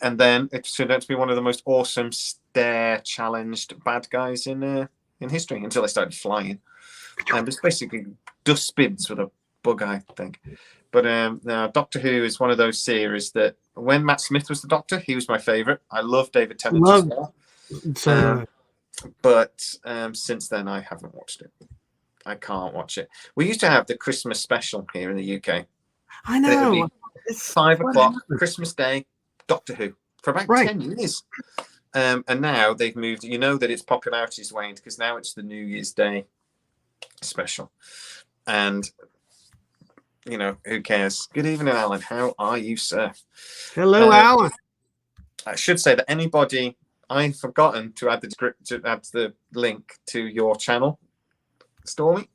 C: And then it turned out to be one of the most awesome stare-challenged bad guys in history until they started flying. And it's basically dustbins with a bug-eye thing. But now Doctor Who is one of those series that when Matt Smith was the Doctor, he was my favourite. I love David Tennant as well. But since then, I haven't watched it. I can't watch it. We used to have the Christmas special here in the UK.
B: I know.
C: It's 5 o'clock, Christmas Day, Doctor Who, for about 10 years. And now they've moved. You know that its popularity has waned because now it's the New Year's Day special. And, who cares? Good evening, Alan. How are you, sir?
B: Hello, Alan.
C: I should say that anybody, I've forgotten to add the link to your channel, Stormy,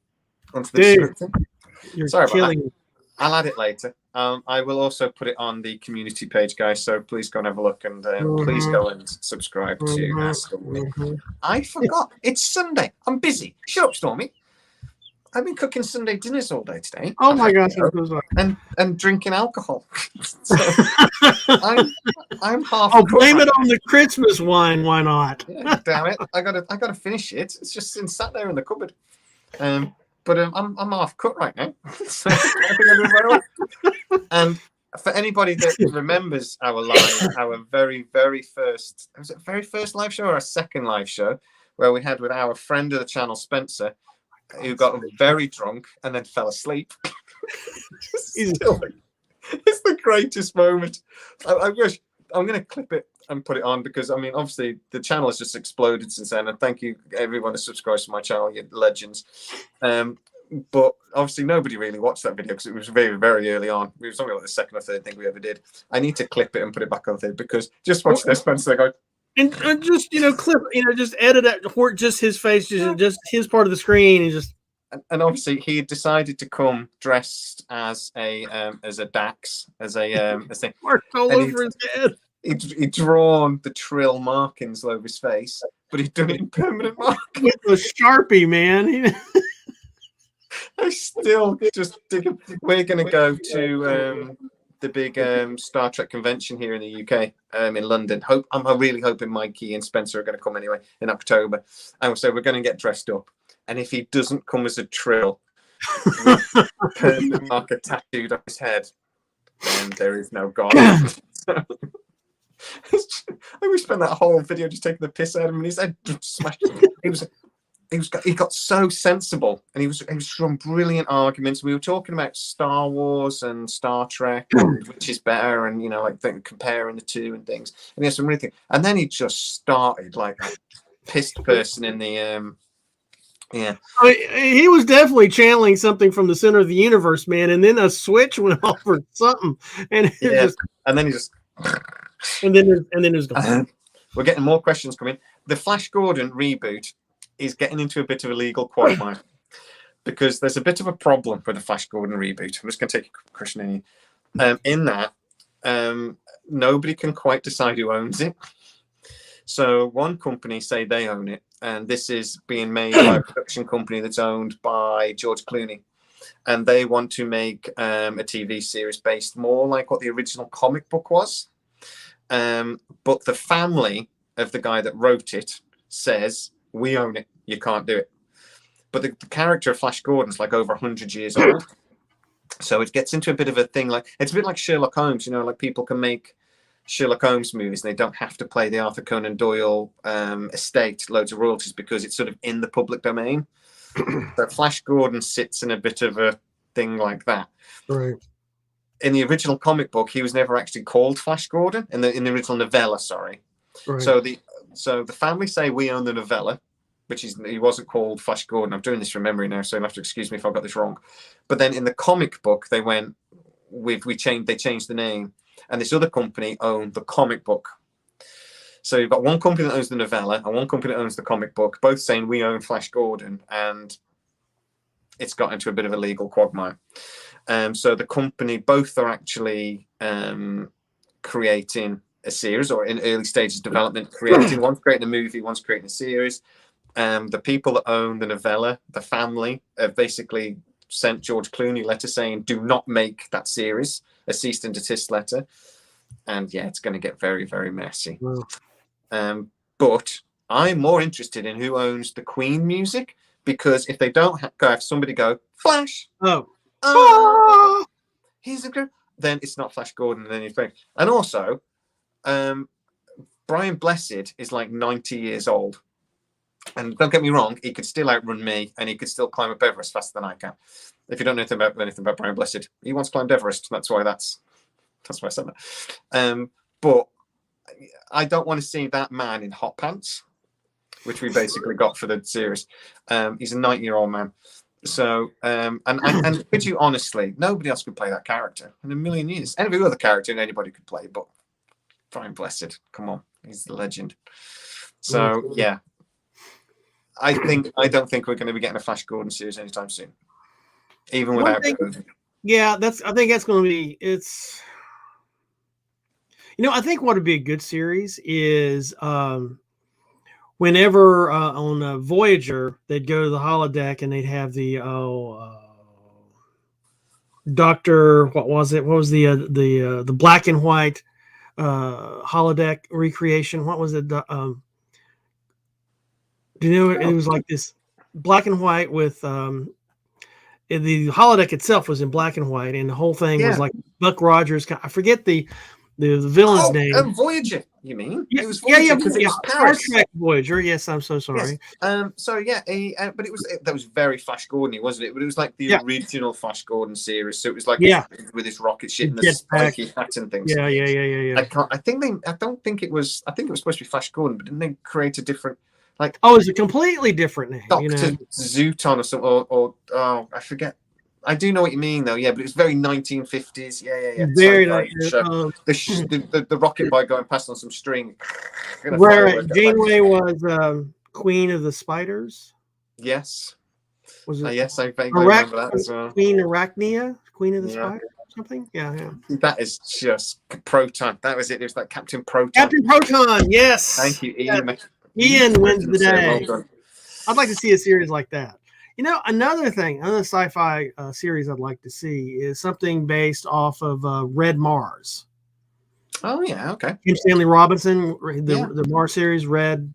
C: onto the description. Sorry about that. I'll add it later. I will also put it on the community page, guys. So please go and have a look, and please go and subscribe to Stormy. I forgot. It's Sunday. I'm busy. Shut up, Stormy. I've been cooking Sunday dinners all day today.
B: Oh my gosh!
C: And drinking alcohol. So I'm half.
B: Oh, blame it on the Christmas wine. Why not?
C: Yeah, damn it! I gotta finish it. It's just sat there in the cupboard. But I'm half cut right now. So and for anybody that remembers our very, very first, was it very first live show or our second live show, where we had with our friend of the channel, Spencer, who got very drunk and then fell asleep. It's the greatest moment. I wish I'm going to clip it and put it on because, obviously the channel has just exploded since then. And thank you, everyone who subscribes to my channel, you're legends. But obviously nobody really watched that video because it was very, very early on. It was only like the second or third thing we ever did. I need to clip it and put it back on there because just watch this, Spencer, go.
B: And just, clip, just edit it, just his face, just his part of the screen, and just.
C: And obviously, he decided to come dressed as a Dax, as a thing.
B: Marked all over his head.
C: He'd drawn the Trill markings over his face, but he'd done it in permanent mark
B: with a Sharpie, man.
C: I still just dig. We're going to go to the big Star Trek convention here in the UK, in London. I'm really hoping Mikey and Spencer are going to come anyway in October, and so we're going to get dressed up. And if he doesn't come as a Trill with permanent marker tattooed on his head, then there is no God. So, we spent that whole video just taking the piss out of him, and his head smashed. He got so sensible, and he was from brilliant arguments. We were talking about Star Wars and Star Trek, and which is better, and comparing the two and things. And he had some really things. And then he just started like a pissed person in the. Yeah,
B: he was definitely channeling something from the center of the universe, man. And then a switch went off or something, and
C: and then he just,
B: and then there's gone.
C: We're getting more questions coming. The Flash Gordon reboot is getting into a bit of a legal quagmire because there's a bit of a problem with the Flash Gordon reboot. I'm just going to take a question in that nobody can quite decide who owns it. So one company say they own it, and this is being made by a production company that's owned by George Clooney. And they want to make a TV series based more like what the original comic book was. But the family of the guy that wrote it says, we own it, you can't do it. But the character of Flash Gordon's like over 100 years old. So it gets into a bit of a thing, like it's a bit like Sherlock Holmes, you know, like people can make Sherlock Holmes movies and they don't have to play the Arthur Conan Doyle estate loads of royalties because it's sort of in the public domain. So Flash Gordon sits in a bit of a thing like that.
B: Right.
C: In the original comic book, he was never actually called Flash Gordon in the original novella. Sorry.
B: Right.
C: So the family say we own the novella, which is he wasn't called Flash Gordon. I'm doing this from memory now, so you'll have to excuse me if I got this wrong. But then in the comic book, they went they changed the name, and this other company owned the comic book. So you've got one company that owns the novella and one company that owns the comic book, both saying we own Flash Gordon, and it's got into a bit of a legal quagmire. So the company, both are actually creating a series, or in early stages of development, one's creating a movie, one's creating a series. The people that own the novella, the family, have basically sent George Clooney a letter saying, do not make that series, a cease and desist letter. And yeah, it's going to get very, very messy.
B: Wow.
C: But I'm more interested in who owns the Queen music, because if they don't have somebody go, Flash, he's a girl, then it's not Flash Gordon, and then you think. And also, Brian Blessed is like 90 years old. And don't get me wrong, he could still outrun me, and he could still climb up Everest faster than I can. If you don't know anything about Brian Blessed, he once climbed Everest. That's why I said that. But I don't want to see that man in hot pants, which we basically got for the series. He's a 90-year-old man. So, and could you honestly, nobody else could play that character in a million years. Every other character anybody could play, but Brian Blessed, come on, he's the legend. So, yeah. I don't think we're going to be getting a Flash Gordon series anytime soon, even without COVID.
B: Yeah, I think that's going to be. It's. I think what would be a good series is whenever on Voyager they'd go to the holodeck and they'd have the Doctor. What was it? What was the black and white holodeck recreation? What was it? Do you know, it was like this black and white with the holodeck itself was in black and white, and the whole thing was like Buck Rogers. I forget the villain's name.
C: Voyager, you mean?
B: Yeah,
C: it was Voyager,
B: it was Sci-trek Voyager. Yes, I'm so sorry.
C: Yes. So yeah, but that was very Flash Gordon, wasn't it? But it was like the original Flash Gordon series. So it was like with this rocket ship and the spiky hat and things.
B: Yeah.
C: I don't think it was supposed to be Flash Gordon, but didn't they create a different?
B: It's a completely different name.
C: Dr. Zooton or something, I forget. I do know what you mean, though. Yeah, but it was very 1950s. Yeah.
B: Very
C: the rocket boy going past on some string.
B: Right. Janeway was Queen of the Spiders.
C: Yes.
B: Was it?
C: Yes, I vaguely remember that as well.
B: Queen Arachnia, Queen of the Spiders, or something. Yeah.
C: That is just Proton. That was it. It was like Captain Proton.
B: Captain Proton. Yes.
C: Thank you, Ian.
B: Ian wins the day.
C: Well,
B: I'd like to see a series like that. Another sci-fi series I'd like to see is something based off of Red Mars.
C: Oh, yeah, okay.
B: Kim Stanley Robinson, the Mars series, Red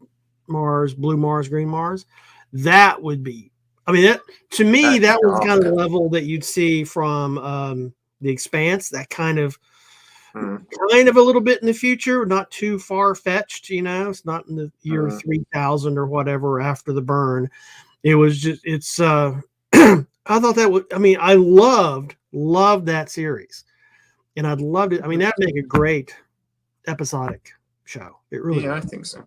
B: Mars, Blue Mars, Green Mars. That would be, to me, that was kind of the level that you'd see from The Expanse, that kind of a little bit in the future, not too far-fetched, it's not in the year 3000 or whatever after the burn. It was just, I thought that would, I loved that series. And I'd loved it. That'd make a great episodic show. It really would.
C: I think so.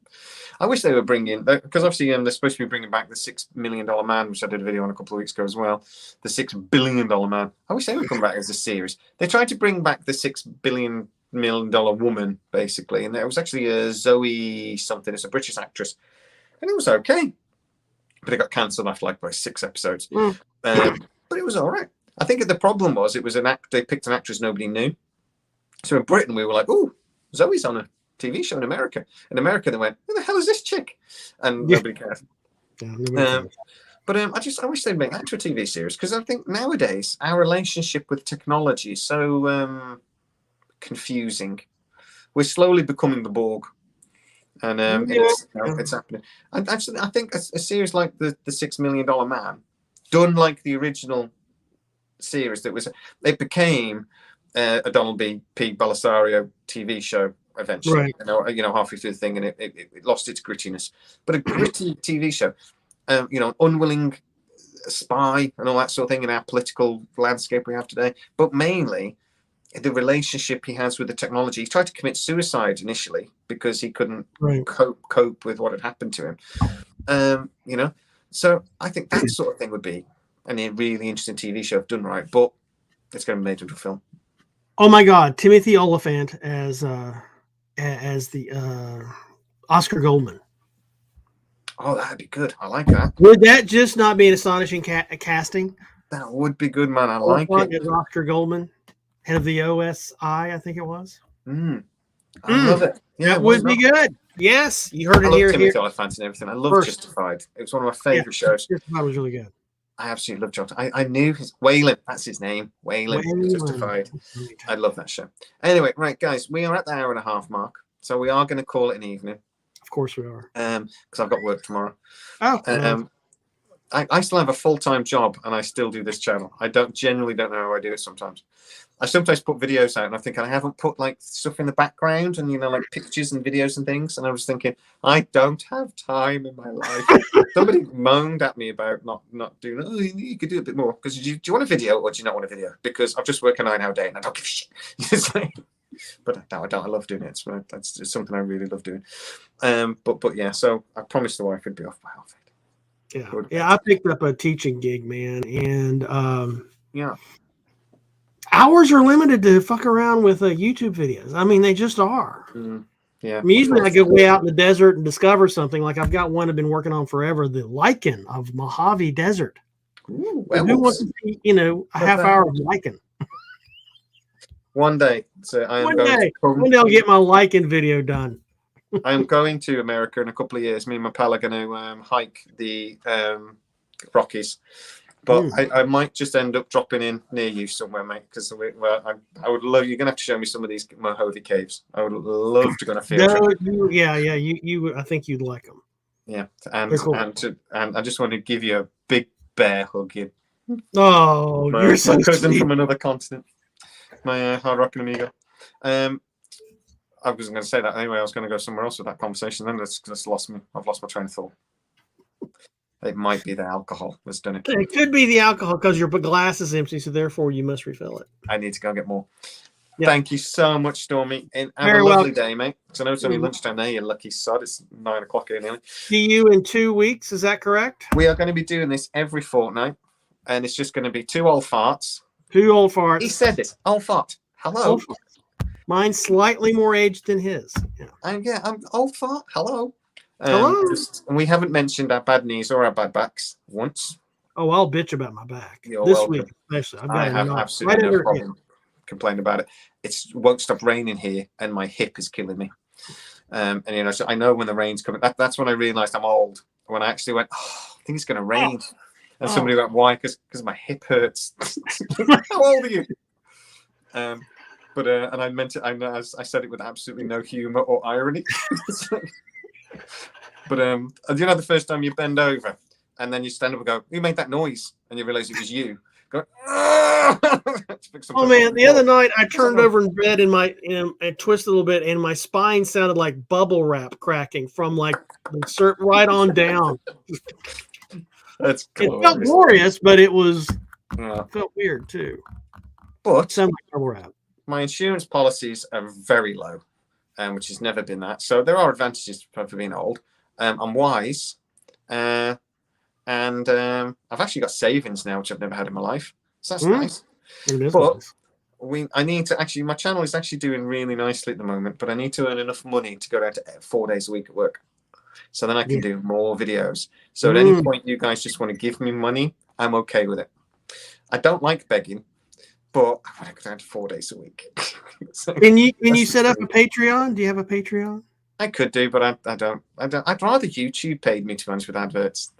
C: I wish they were bringing, because obviously they're supposed to be bringing back the $6 million man, which I did a video on a couple of weeks ago as well. The $6 billion man. I wish they would come back as a series. They tried to bring back the $6 billion woman, basically. And it was actually Zoe something. It's a British actress. And it was okay. but it got cancelled after like by 6 episodes.
B: Mm.
C: But it was all right. I think the problem was it was they picked an actress nobody knew. So in Britain we were like, oh, Zoe's on a TV show in America. In America they went, who the hell is this chick? And nobody cared.
B: Yeah, nobody cares.
C: But I wish they'd make that into a TV series, because I think nowadays our relationship with technology is so confusing. We're slowly becoming the Borg, and it's happening. And actually, I think a series like the $6 Million Man, done like the original series, it became a Donald P. Belisario TV show eventually.
B: Right.
C: Halfway through the thing, and it lost its grittiness. But a gritty TV show. Unwilling spy and all that sort of thing in our political landscape we have today, but mainly the relationship he has with the technology. He tried to commit suicide initially because he couldn't cope with what had happened to him. So I think that sort of thing would be a really interesting TV show if done right, but it's going to be made into a film.
B: Oh my God, Timothy Oliphant as the Oscar Goldman.
C: Oh, that'd be good. I like that.
B: Would that just not be an astonishing casting?
C: That would be good, man. I like it.
B: Oscar Goldman, head of the OSI, I think it was.
C: I love it. Yeah,
B: that would be good. Yes, you heard it here.
C: Timothy Oliphant and everything. I love Justified. It was one of my favorite shows.
B: Justified was really good.
C: I absolutely love Justified. I knew Whalen. That's his name. Whalen. Justified. I love that show. Anyway, right, guys, we are at the 1.5 hour mark, so we are going to call it an evening.
B: Of course we are.
C: Because I've got work tomorrow.
B: Oh.
C: I still have a full-time job, and I still do this channel. I generally don't know how I do it sometimes. I sometimes put videos out, and I think I haven't put like stuff in the background and like pictures and videos and things. And I was thinking, I don't have time in my life. Somebody moaned at me about not doing it. Oh, you could do a bit more. Because do you want a video or do you not want a video? Because I've just worked a 9-hour day and I don't give a shit. But no, I don't. I love doing it. It's something I really love doing. But yeah. So I promised the wife it'd be off by half 8.
B: Yeah. I picked up a teaching gig, man, and hours are limited to fuck around with YouTube videos. I mean, they just are.
C: Yeah.
B: I mean, usually I go way out in the desert and discover something. Like I've got one I've been working on forever, the lichen of Mojave Desert.
C: Ooh,
B: who wants to see, a half hour of lichen?
C: One day. So
B: one day I'll get my lichen video done.
C: I am going to America in a couple of years. Me and my pal are going to hike the Rockies. But I might just end up dropping in near you somewhere, mate, because I would love, you're going to have to show me some of these Mojave caves. I would love to go on a field trip.
B: You I think you'd like them.
C: Yeah, and I just want to give you a big bear hug.
B: Oh, you're so
C: cousin
B: sweet.
C: From another continent. My hard rocking amigo. I wasn't going to say that anyway. I was going to go somewhere else with that conversation. Then that's lost me. I've lost my train of thought. It might be the alcohol that's done it.
B: It could be the alcohol because your glass is empty, so therefore you must refill it.
C: I need to go get more.
B: Yep.
C: Thank you so much, Stormy. And have a lovely day, mate. Because I know it's only lunchtime there, you lucky sod. It's 9 o'clock here nearly.
B: See you in 2 weeks. Is that correct?
C: We are going to be doing this every fortnight. And it's just going to be 2 old farts.
B: 2 old farts.
C: He said it. Old fart. Hello.
B: Old fart. Mine's slightly more aged than his.
C: Yeah. I'm old fart. Hello.
B: Hello.
C: And we haven't mentioned our bad knees or our bad backs once.
B: Oh, I'll bitch about my back.
C: You're
B: this
C: welcome.
B: week, especially.
C: I have absolutely no problem complaining about it. It won't stop raining here, and my hip is killing me. So I know when the rain's coming. That's when I realised I'm old. When I actually went, I think it's going to rain. And somebody went, why? Because my hip hurts. How old are you? But I meant it. I said it with absolutely no humour or irony. But the first time you bend over and then you stand up and go, who made that noise? And you realise it was you. Go,
B: oh man! The other night I turned over in bed and and twisted a little bit, and my spine sounded like bubble wrap cracking from like right on down.
C: That's
B: it felt glorious, but it felt weird too.
C: But
B: it sounded like bubble wrap.
C: My insurance policies are very low, which has never been that. So there are advantages for being old. I'm wise, and I've actually got savings now, which I've never had in my life. So that's nice. But I need to actually. My channel is actually doing really nicely at the moment, but I need to earn enough money to go down to 4 days a week at work. so then I can do more videos. So at any point you guys just want to give me money, I'm okay with it. I don't like begging, but I want to go down to 4 days a week. So
B: can you set up a Patreon? Do you have a Patreon?
C: I could do, but I don't. I'd rather YouTube paid me, to be honest, with adverts.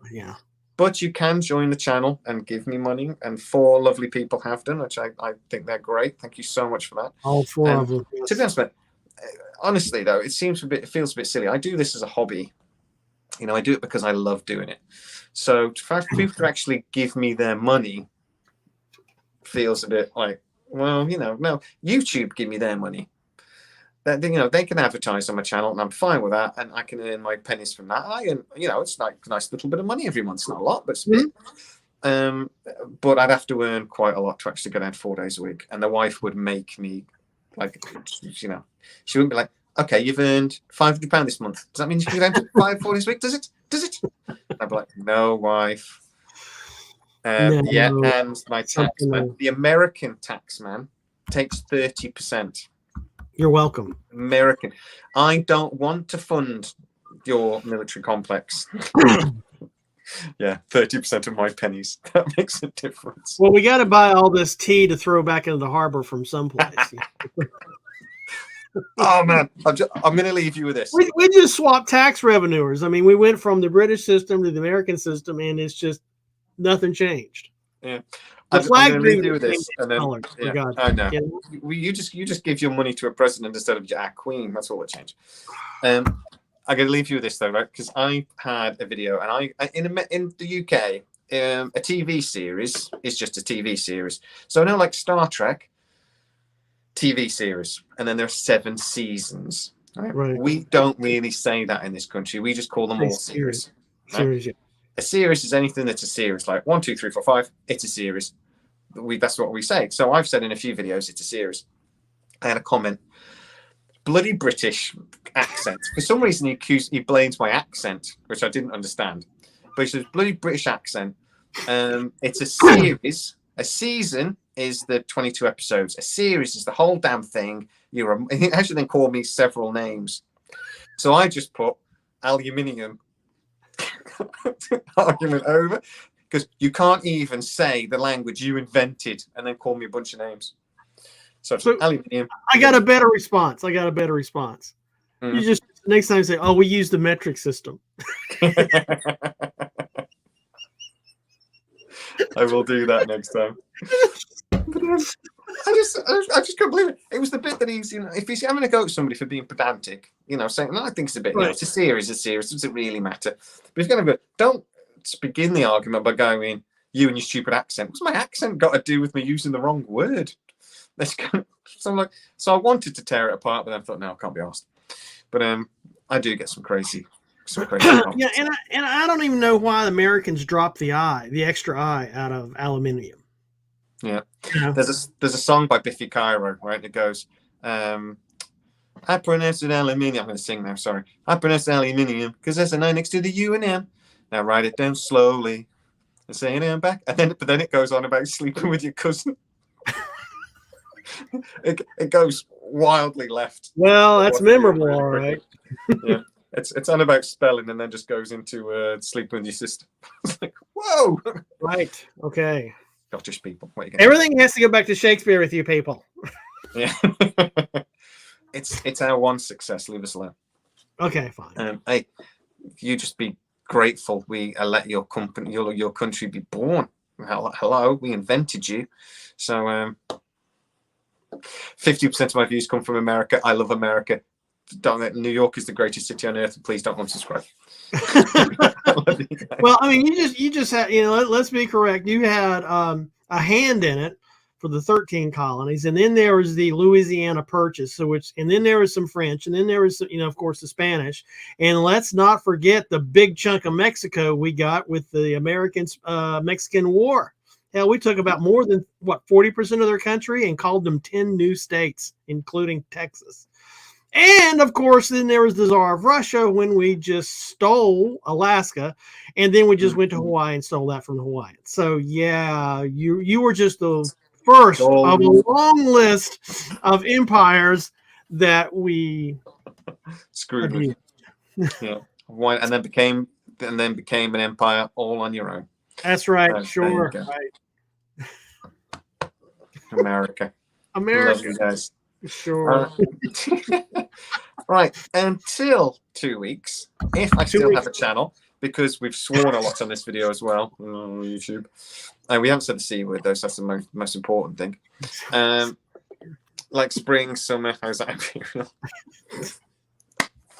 B: Yeah.
C: But you can join the channel and give me money, and 4 lovely people have done, which I think they're great. Thank you so much for that.
B: All 4 of them.
C: To be honest, honestly though, it feels a bit silly. I do this as a hobby. I do it because I love doing it. So for people to actually give me their money feels a bit like, well, no, YouTube give me their money. That they can advertise on my channel, and I'm fine with that, and I can earn my pennies from that. It's like a nice little bit of money every month. It's not a lot, but it's a bit. But I'd have to earn quite a lot to actually go down 4 days a week, and the wife would make me, like, she wouldn't be like, okay, you've earned £500 this month. Does that mean you can go down to 4 days a week? Does it? I'd be like, no, wife. Yeah, and my tax man, the American tax man, takes 30%.
B: You're welcome.
C: American. I don't want to fund your military complex. Yeah, 30% of my pennies. That makes a difference.
B: Well, we got to buy all this tea to throw back into the harbor from someplace.
C: Oh man, I'm going to leave you with this.
B: We just swapped tax revenuers. I mean, we went from the British system to the American system, and it's just nothing changed.
C: Yeah.
B: The flag
C: I'm leave you with this, and then I know.
B: Yeah.
C: You just give your money to a president instead of our queen. That's all that changed. I'm going to leave you with this though, right? Because I had a video, and in the UK, a TV series is just a TV series. So I know, like Star Trek, TV series, and then there are 7 seasons. Right? We don't really say that in this country. We just call them all series. Right?
B: Series, yeah.
C: A series is anything that's a series, like 1, 2, 3, 4, 5. It's a series. That's what we say. So I've said in a few videos, it's a series. I had a comment. Bloody British accent. For some reason, he blames my accent, which I didn't understand. But he says, bloody British accent. It's a series. A season is the 22 episodes. A series is the whole damn thing. He actually then called me several names. So I just put aluminium. Argument over, because you can't even say the language you invented and then call me a bunch of names. So aluminium.
B: I got a better response. You just next time say, "Oh, we use the metric system."
C: I will do that next time. I just couldn't believe it. It was the bit that he's, if he's having a go at somebody for being pedantic, saying, no, I think it's a bit, it's a series. Does it really matter? But he's going to go, don't begin the argument by going, you and your stupid accent. What's my accent got to do with me using the wrong word? So I wanted to tear it apart, but then I thought, no, I can't be asked. But I do get some crazy.
B: Yeah, and I don't even know why the Americans dropped the extra I out of aluminium.
C: Yeah. There's a song by Biffy Clyro, right? It goes, I pronounce it aluminium. I'm going to sing now, sorry. I pronounce it aluminium because there's an I next to the U and M. Now write it down slowly and say it back. But then it goes on about sleeping with your cousin. it goes wildly left.
B: Well, that's memorable, all right.
C: Yeah. It's on about spelling and then just goes into sleeping with your sister. It's like, whoa.
B: Right. Okay.
C: Scottish people.
B: Everything has to go back to Shakespeare with you people.
C: Yeah. It's our one success. Leave us alone.
B: Okay, fine.
C: Hey, you just be grateful we let your company, your country be born. Hello, we invented you. So 50% of my views come from America. I love America. New York is the greatest city on earth. Please don't unsubscribe.
B: Well, I mean, you just had, let's be correct. You had a hand in it for the 13 colonies, and then there was the Louisiana Purchase, and then there was some French, and then there was, of course, the Spanish, and let's not forget the big chunk of Mexico we got with the Mexican War. Hell, we took about more than 40% of their country and called them 10 new states, including Texas. And of course, then there was the Tsar of Russia when we just stole Alaska, and then we just went to Hawaii and stole that from the Hawaiians. So yeah, you were just the first of a long list of empires that we
C: screwed with. Yeah. Why? And then became an empire all on your own.
B: That's right.
C: So,
B: Sure.
C: there you
B: Right.
C: go. America.
B: America.
C: Love you guys.
B: Sure.
C: Right. Until 2 weeks, if I still
B: weeks.
C: have a channel, because we've sworn a lot on this video as well on YouTube. And we haven't said the C word though, so that's the most important thing. Like spring, summer, how's that imperial?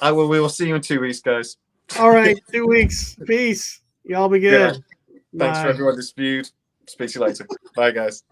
C: We will see you in 2 weeks, guys.
B: All right, 2 weeks. Peace. Y'all be good.
C: Thanks for everyone that's viewed. Speak to you later. Bye, guys.